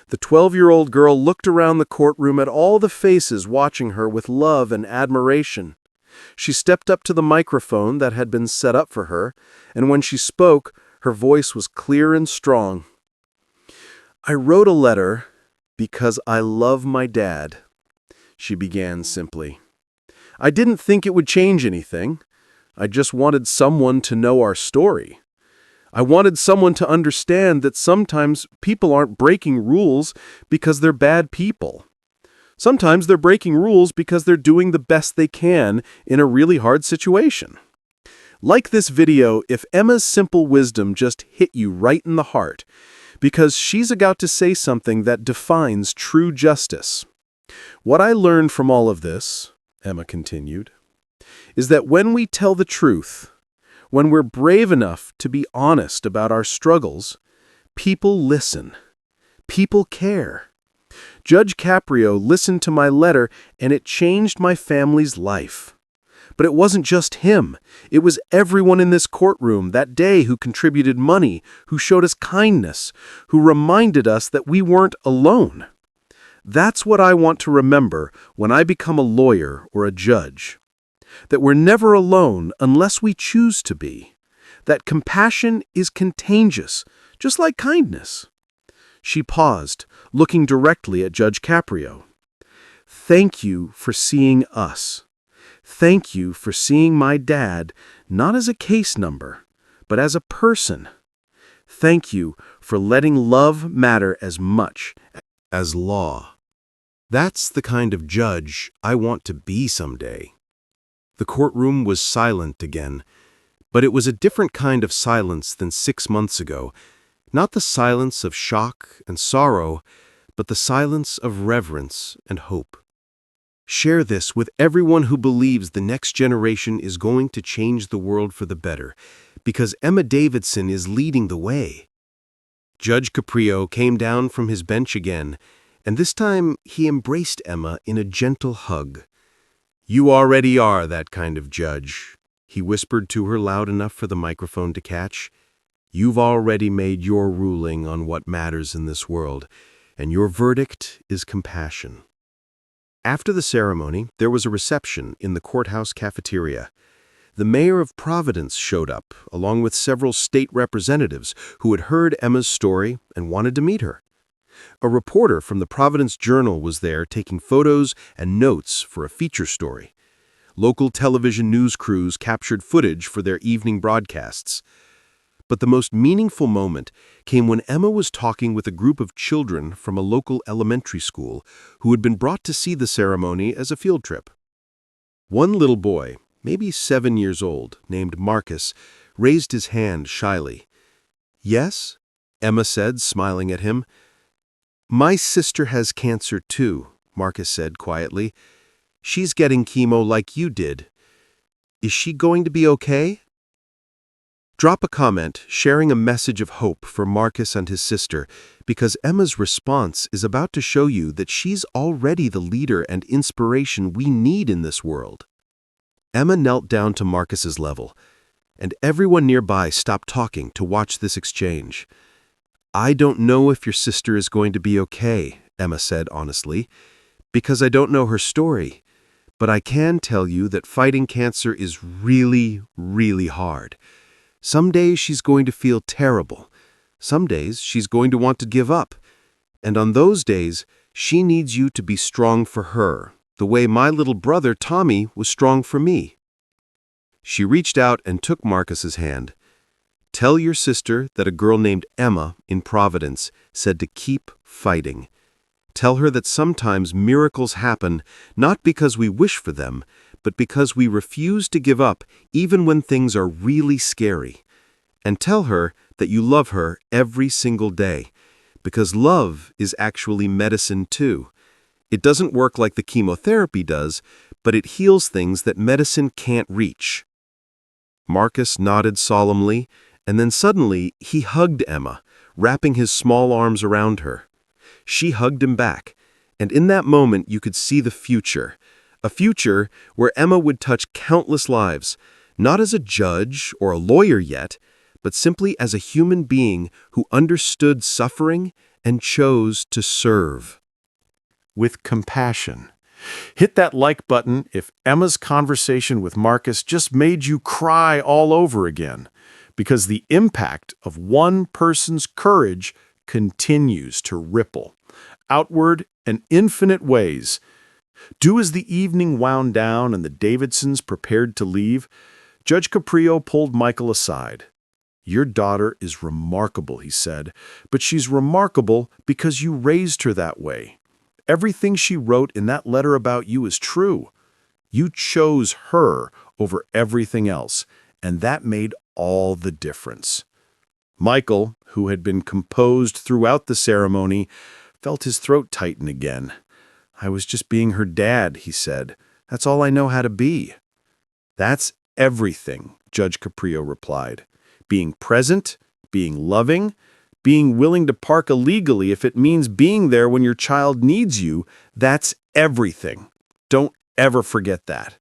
The 12-year-old girl looked around the courtroom at all the faces watching her with love and admiration. She stepped up to the microphone that had been set up for her, and when she spoke, her voice was clear and strong. "I wrote a letter because I love my dad," she began simply. "I didn't think it would change anything. I just wanted someone to know our story. I wanted someone to understand that sometimes people aren't breaking rules because they're bad people. Sometimes they're breaking rules because they're doing the best they can in a really hard situation." Like this video, if Emma's simple wisdom just hit you right in the heart, because she's about to say something that defines true justice. "What I learned from all of this," Emma continued, "is that when we tell the truth, When we're brave enough to be honest about our struggles, people listen. People care. Judge Caprio listened to my letter, and it changed my family's life. But it wasn't just him. It was everyone in this courtroom that day who contributed money, who showed us kindness, who reminded us that we weren't alone. That's what I want to remember when I become a lawyer or a judge. That we're never alone unless we choose to be. That compassion is contagious, just like kindness. She paused, looking directly at Judge Caprio. Thank you for seeing us. Thank you for seeing my dad not as a case number, but as a person. Thank you for letting love matter as much as law. That's the kind of judge I want to be someday. The courtroom was silent again, but it was a different kind of silence than 6 months ago. Not the silence of shock and sorrow, but the silence of reverence and hope. Share this with everyone who believes the next generation is going to change the world for the better, because Emma Davidson is leading the way. Judge Caprio came down from his bench again, and this time he embraced Emma in a gentle hug. "You already are that kind of judge," he whispered to her loud enough for the microphone to catch. "You've already made your ruling on what matters in this world, and your verdict is compassion." After the ceremony, there was a reception in the courthouse cafeteria. The mayor of Providence showed up, along with several state representatives who had heard Emma's story and wanted to meet her. A reporter from the Providence Journal was there taking photos and notes for a feature story. Local television news crews captured footage for their evening broadcasts. But the most meaningful moment came when Emma was talking with a group of children from a local elementary school who had been brought to see the ceremony as a field trip. One little boy, maybe 7 years old, named Marcus, raised his hand shyly. "Yes?" Emma said, smiling at him. "My sister has cancer too," Marcus said quietly. "She's getting chemo like you did. Is she going to be okay?" Drop a comment sharing a message of hope for Marcus and his sister, because Emma's response is about to show you that she's already the leader and inspiration we need in this world. Emma knelt down to Marcus's level, and everyone nearby stopped talking to watch this exchange. "I don't know if your sister is going to be okay," Emma said honestly, "because I don't know her story, but I can tell you that fighting cancer is really, really hard. Some days she's going to feel terrible. Some days she's going to want to give up. And on those days, she needs you to be strong for her, the way my little brother Tommy was strong for me." She reached out and took Marcus's hand. "Tell your sister that a girl named Emma in Providence said to keep fighting. Tell her that sometimes miracles happen not because we wish for them, but because we refuse to give up even when things are really scary. And tell her that you love her every single day, because love is actually medicine too. It doesn't work like the chemotherapy does, but it heals things that medicine can't reach." Marcus nodded solemnly, and then suddenly he hugged Emma, wrapping his small arms around her. She hugged him back, and in that moment you could see the future. A future where Emma would touch countless lives, not as a judge or a lawyer yet, but simply as a human being who understood suffering and chose to serve. With compassion. Hit that like button if Emma's conversation with Marcus just made you cry all over again, because the impact of one person's courage continues to ripple outward in infinite ways. Do as the evening wound down and the Davidsons prepared to leave, Judge Caprio pulled Michael aside. "Your daughter is remarkable," he said, "but she's remarkable because you raised her that way. Everything she wrote in that letter about you is true. You chose her over everything else, and that made all the difference." Michael, who had been composed throughout the ceremony, felt his throat tighten again. "I was just being her dad," he said. "That's all I know how to be." "That's everything," Judge Caprio replied. Being present, being loving, being willing to park illegally if it means being there when your child needs you, that's everything. Don't ever forget that.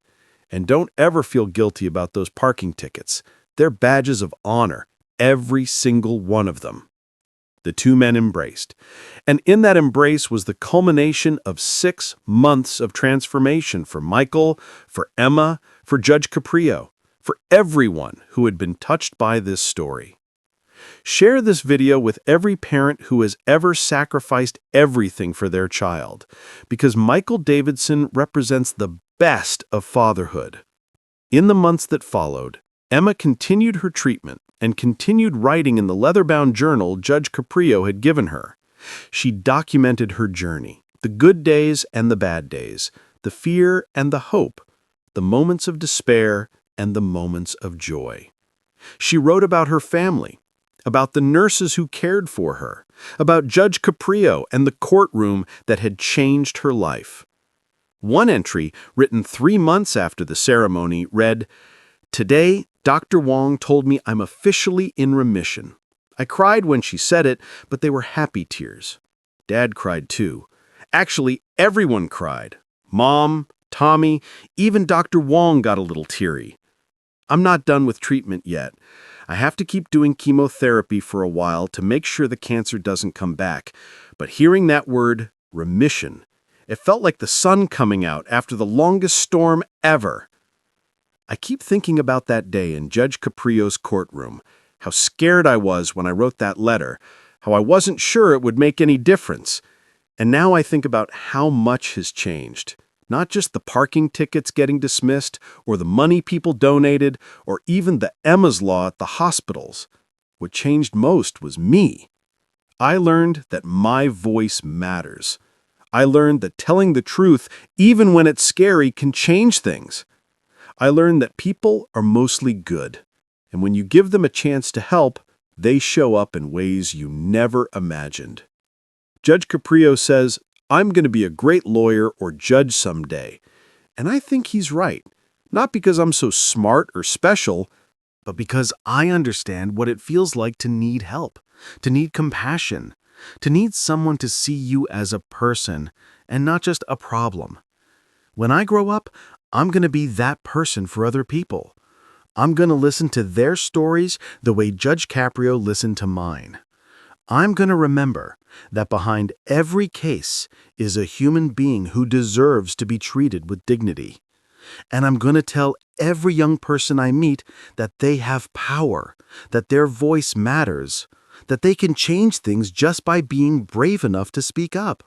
And don't ever feel guilty about those parking tickets. They're badges of honor, every single one of them. The two men embraced. And in that embrace was the culmination of 6 months of transformation for Michael, for Emma, for Judge Caprio, for everyone who had been touched by this story. Share this video with every parent who has ever sacrificed everything for their child, because Michael Davidson represents the best of fatherhood. In the months that followed, Emma continued her treatment and continued writing in the leather-bound journal Judge Caprio had given her. She documented her journey, the good days and the bad days, the fear and the hope, the moments of despair and the moments of joy. She wrote about her family, about the nurses who cared for her, about Judge Caprio and the courtroom that had changed her life. One entry, written 3 months after the ceremony, read, "Today, Dr. Wong told me I'm officially in remission. I cried when she said it, but they were happy tears. Dad cried too. Actually, everyone cried. Mom, Tommy, even Dr. Wong got a little teary. I'm not done with treatment yet. I have to keep doing chemotherapy for a while to make sure the cancer doesn't come back. But hearing that word, remission, it felt like the sun coming out after the longest storm ever. I keep thinking about that day in Judge Caprio's courtroom, how scared I was when I wrote that letter, how I wasn't sure it would make any difference. And now I think about how much has changed. Not just the parking tickets getting dismissed, or the money people donated, or even the Emma's Law at the hospitals. What changed most was me. I learned that my voice matters. I learned that telling the truth, even when it's scary, can change things. I learned that people are mostly good, and when you give them a chance to help, they show up in ways you never imagined. Judge Caprio says, I'm going to be a great lawyer or judge someday. And I think he's right. Not because I'm so smart or special, but because I understand what it feels like to need help, to need compassion, to need someone to see you as a person and not just a problem. When I grow up, I'm going to be that person for other people. I'm going to listen to their stories the way Judge Caprio listened to mine. I'm going to remember that behind every case is a human being who deserves to be treated with dignity. And I'm going to tell every young person I meet that they have power, that their voice matters, that they can change things just by being brave enough to speak up.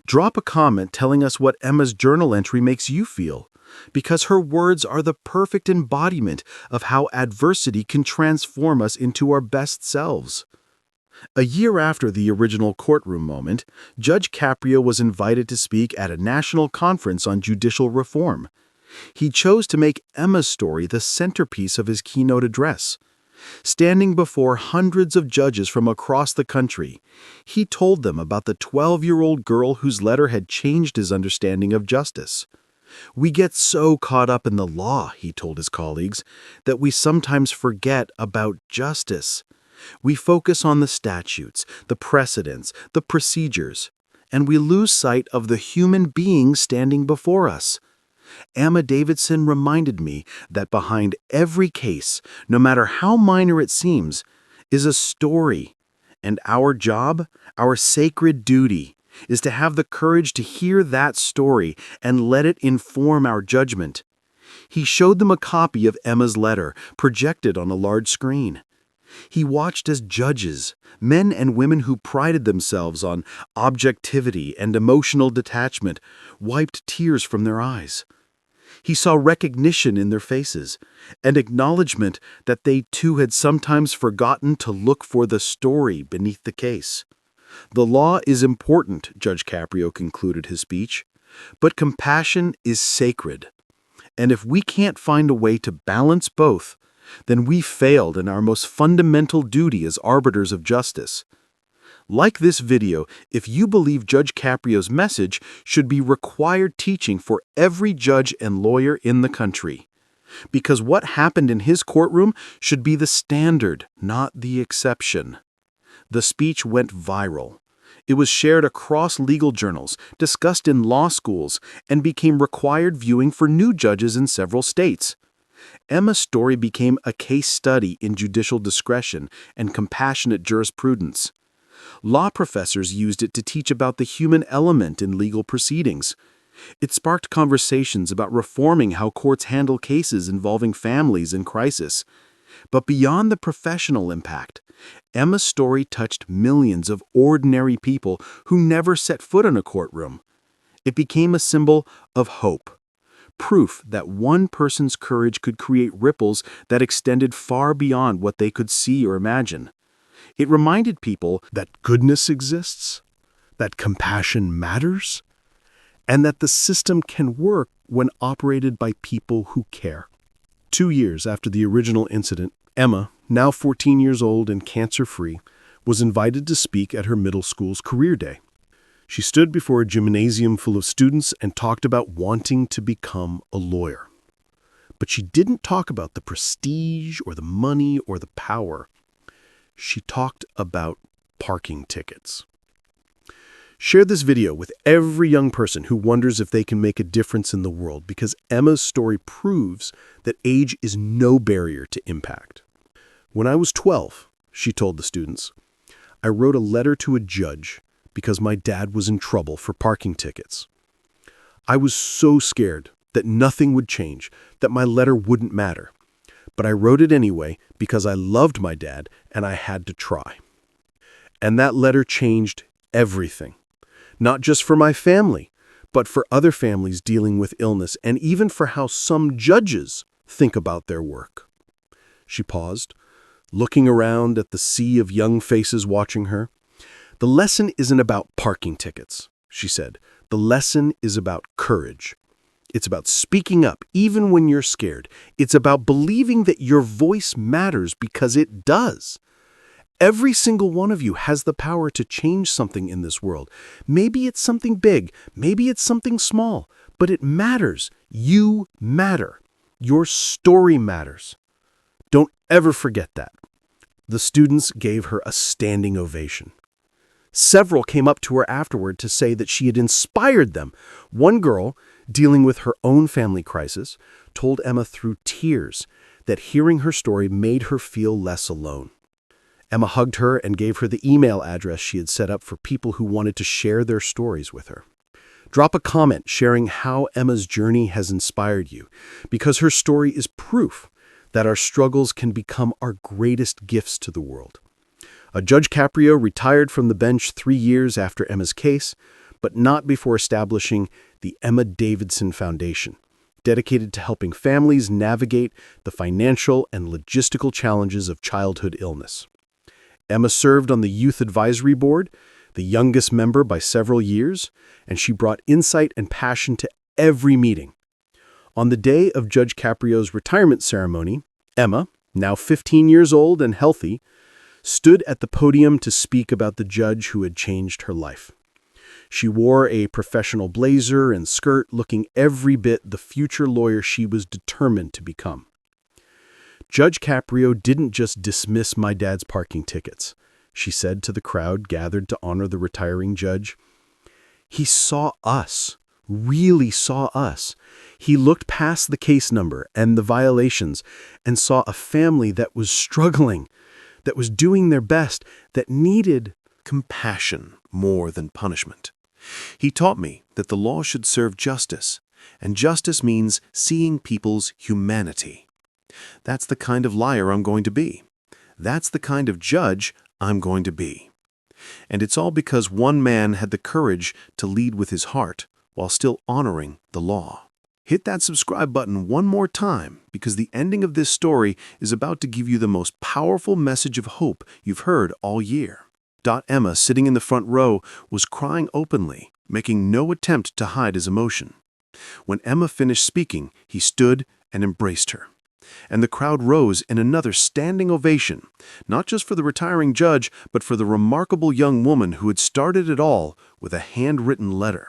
Drop a comment telling us what Emma's journal entry makes you feel, because her words are the perfect embodiment of how adversity can transform us into our best selves. A year after the original courtroom moment, Judge Caprio was invited to speak at a national conference on judicial reform. He chose to make Emma's story the centerpiece of his keynote address. Standing before hundreds of judges from across the country, he told them about the 12-year-old girl whose letter had changed his understanding of justice. We get so caught up in the law, he told his colleagues, that we sometimes forget about justice. We focus on the statutes, the precedents, the procedures, and we lose sight of the human being standing before us. Emma Davidson reminded me that behind every case, no matter how minor it seems, is a story. And our job, our sacred duty, is to have the courage to hear that story and let it inform our judgment. He showed them a copy of Emma's letter, projected on a large screen. He watched as judges, men and women who prided themselves on objectivity and emotional detachment, wiped tears from their eyes. He saw recognition in their faces, and acknowledgement that they too had sometimes forgotten to look for the story beneath the case. The law is important, Judge Caprio concluded his speech, but compassion is sacred. And if we can't find a way to balance both, then we failed in our most fundamental duty as arbiters of justice. Like this video, if you believe Judge Caprio's message should be required teaching for every judge and lawyer in the country. because what happened in his courtroom should be the standard, not the exception. The speech went viral. It was shared across legal journals, discussed in law schools, and became required viewing for new judges in several states. Emma's story became a case study in judicial discretion and compassionate jurisprudence. Law professors used it to teach about the human element in legal proceedings. It sparked conversations about reforming how courts handle cases involving families in crisis. But beyond the professional impact, Emma's story touched millions of ordinary people who never set foot in a courtroom. It became a symbol of hope, proof that one person's courage could create ripples that extended far beyond what they could see or imagine. It reminded people that goodness exists, that compassion matters, and that the system can work when operated by people who care. 2 years after the original incident, Emma, now 14 years old and cancer-free, was invited to speak at her middle school's career day. She stood before a gymnasium full of students and talked about wanting to become a lawyer. But she didn't talk about the prestige or the money or the power. She talked about parking tickets. Share this video with every young person who wonders if they can make a difference in the world, because Emma's story proves that age is no barrier to impact. When I was 12, she told the students, I wrote a letter to a judge because my dad was in trouble for parking tickets. I was so scared that nothing would change, that my letter wouldn't matter. But I wrote it anyway because I loved my dad and I had to try. And that letter changed everything. Not just for my family, but for other families dealing with illness, and even for how some judges think about their work. She paused, looking around at the sea of young faces watching her. The lesson isn't about parking tickets, she said. The lesson is about courage. It's about speaking up even when you're scared. It's about believing that your voice matters, because it does. Every single one of you has the power to change something in this world. Maybe it's something big, maybe it's something small, but it matters. You matter. Your story matters. Don't ever forget that. The students gave her a standing ovation. Several came up to her afterward to say that she had inspired them. One girl, dealing with her own family crisis, told Emma through tears that hearing her story made her feel less alone. Emma hugged her and gave her the email address she had set up for people who wanted to share their stories with her. Drop a comment sharing how Emma's journey has inspired you, because her story is proof that our struggles can become our greatest gifts to the world. Judge Caprio retired from the bench 3 years after Emma's case, but not before establishing the Emma Davidson Foundation, dedicated to helping families navigate the financial and logistical challenges of childhood illness. Emma served on the Youth Advisory Board, the youngest member by several years, and she brought insight and passion to every meeting. On the day of Judge Caprio's retirement ceremony, Emma, now 15 years old and healthy, stood at the podium to speak about the judge who had changed her life. She wore a professional blazer and skirt, looking every bit the future lawyer she was determined to become. Judge Caprio didn't just dismiss my dad's parking tickets, she said to the crowd gathered to honor the retiring judge. He saw us, really saw us. He looked past the case number and the violations and saw a family that was struggling, that was doing their best, that needed Compassion more than punishment. He taught me that the law should serve justice, and justice means seeing people's humanity. That's the kind of liar I'm going to be. That's the kind of judge I'm going to be. And it's all because one man had the courage to lead with his heart while still honoring the law. Hit that subscribe button one more time, because the ending of this story is about to give you the most powerful message of hope you've heard all year. Emma, sitting in the front row, was crying openly, making no attempt to hide his emotion. When Emma finished speaking, he stood and embraced her. And the crowd rose in another standing ovation, not just for the retiring judge, but for the remarkable young woman who had started it all with a handwritten letter.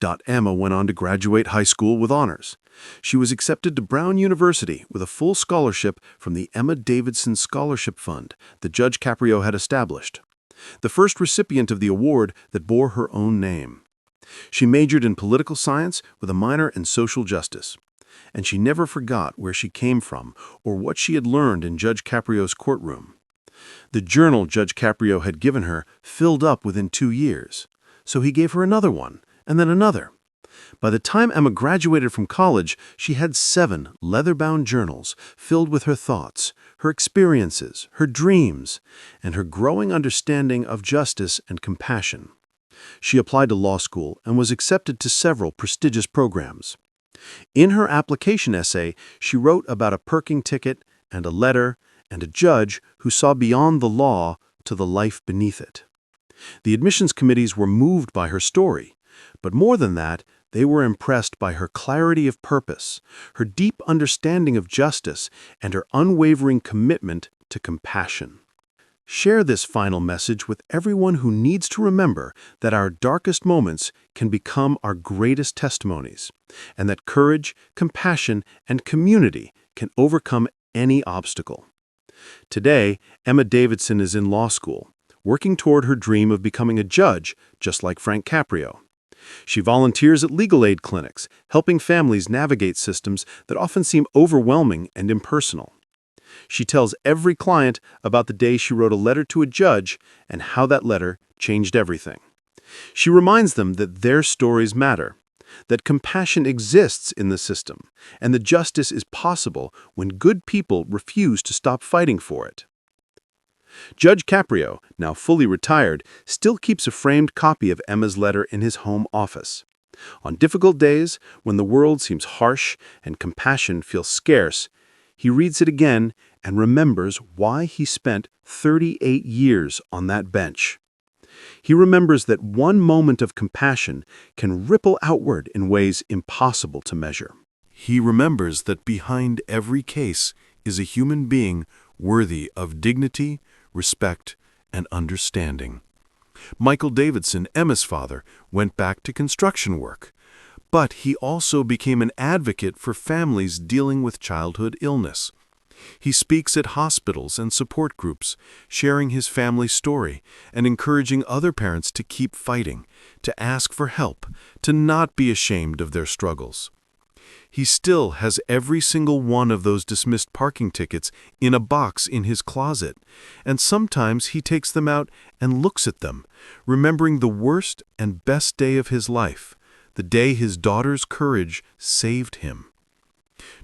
Emma went on to graduate high school with honors. She was accepted to Brown University with a full scholarship from the Emma Davidson Scholarship Fund that Judge Caprio had established, the first recipient of the award that bore her own name. She majored in political science with a minor in social justice, and she never forgot where she came from or what she had learned in Judge Caprio's courtroom. The journal Judge Caprio had given her filled up within 2 years, so he gave her another one, and then another. By the time Emma graduated from college, she had 7 leather-bound journals filled with her thoughts, her experiences, her dreams, and her growing understanding of justice and compassion. She applied to law school and was accepted to several prestigious programs. In her application essay, she wrote about a parking ticket and a letter and a judge who saw beyond the law to the life beneath it. The admissions committees were moved by her story, but more than that, they were impressed by her clarity of purpose, her deep understanding of justice, and her unwavering commitment to compassion. Share this final message with everyone who needs to remember that our darkest moments can become our greatest testimonies, and that courage, compassion, and community can overcome any obstacle. Today, Emma Davidson is in law school, working toward her dream of becoming a judge, just like Frank Caprio. She volunteers at legal aid clinics, helping families navigate systems that often seem overwhelming and impersonal. She tells every client about the day she wrote a letter to a judge and how that letter changed everything. She reminds them that their stories matter, that compassion exists in the system, and that justice is possible when good people refuse to stop fighting for it. Judge Caprio, now fully retired, still keeps a framed copy of Emma's letter in his home office. On difficult days, when the world seems harsh and compassion feels scarce, he reads it again and remembers why he spent 38 years on that bench. He remembers that one moment of compassion can ripple outward in ways impossible to measure. He remembers that behind every case is a human being worthy of dignity, respect, and understanding. Michael Davidson, Emma's father, went back to construction work, but he also became an advocate for families dealing with childhood illness. He speaks at hospitals and support groups, sharing his family's story and encouraging other parents to keep fighting, to ask for help, to not be ashamed of their struggles. He still has every single one of those dismissed parking tickets in a box in his closet, and sometimes he takes them out and looks at them, remembering the worst and best day of his life, the day his daughter's courage saved him.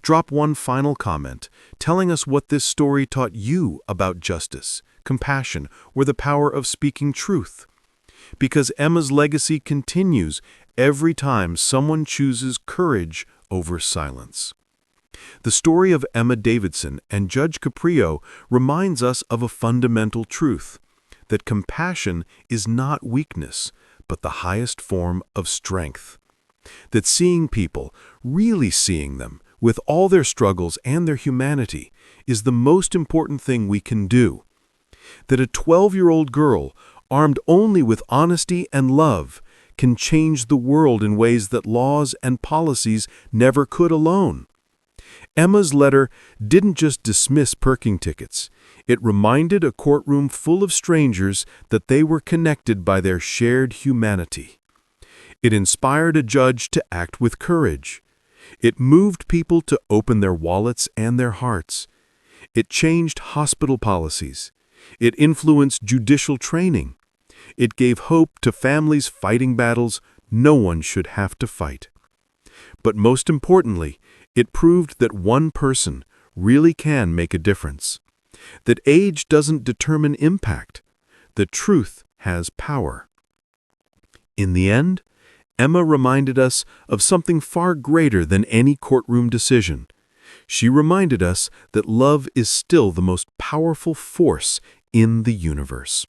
Drop one final comment, telling us what this story taught you about justice, compassion, or the power of speaking truth. Because Emma's legacy continues every time someone chooses courage over silence. The story of Emma Davidson and Judge Caprio reminds us of a fundamental truth, that compassion is not weakness, but the highest form of strength. That seeing people, really seeing them, with all their struggles and their humanity, is the most important thing we can do. That a 12-year-old girl, armed only with honesty and love, can change the world in ways that laws and policies never could alone. Emma's letter didn't just dismiss parking tickets. It reminded a courtroom full of strangers that they were connected by their shared humanity. It inspired a judge to act with courage. It moved people to open their wallets and their hearts. It changed hospital policies. It influenced judicial training. It gave hope to families fighting battles no one should have to fight. But most importantly, it proved that one person really can make a difference. That age doesn't determine impact. That truth has power. In the end, Emma reminded us of something far greater than any courtroom decision. She reminded us that love is still the most powerful force in the universe.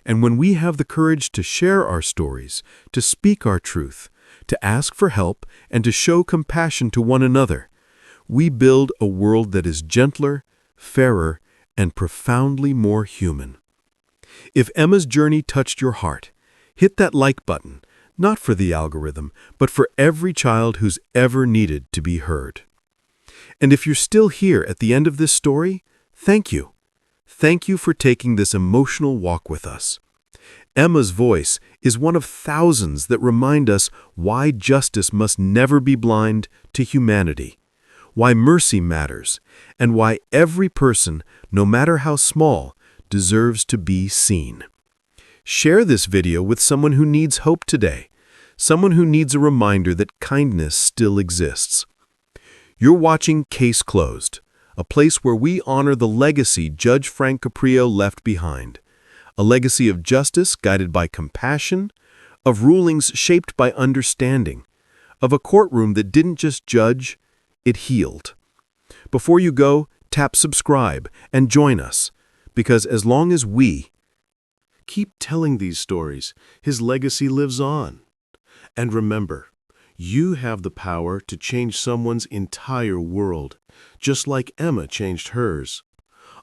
And when we have the courage to share our stories, to speak our truth, to ask for help, and to show compassion to one another, we build a world that is gentler, fairer, and profoundly more human. If Emma's journey touched your heart, hit that like button, not for the algorithm, but for every child who's ever needed to be heard. And if you're still here at the end of this story, thank you. Thank you for taking this emotional walk with us. Emma's voice is one of thousands that remind us why justice must never be blind to humanity, why mercy matters, and why every person, no matter how small, deserves to be seen. Share this video with someone who needs hope today, someone who needs a reminder that kindness still exists. You're watching Case Closed, a place where we honor the legacy Judge Frank Caprio left behind, a legacy of justice guided by compassion, of rulings shaped by understanding, of a courtroom that didn't just judge, it healed. Before you go, tap subscribe and join us, because as long as we Keep telling these stories, his legacy lives on. And remember, you have the power to change someone's entire world, just like Emma changed hers.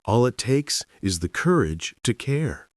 All it takes is the courage to care.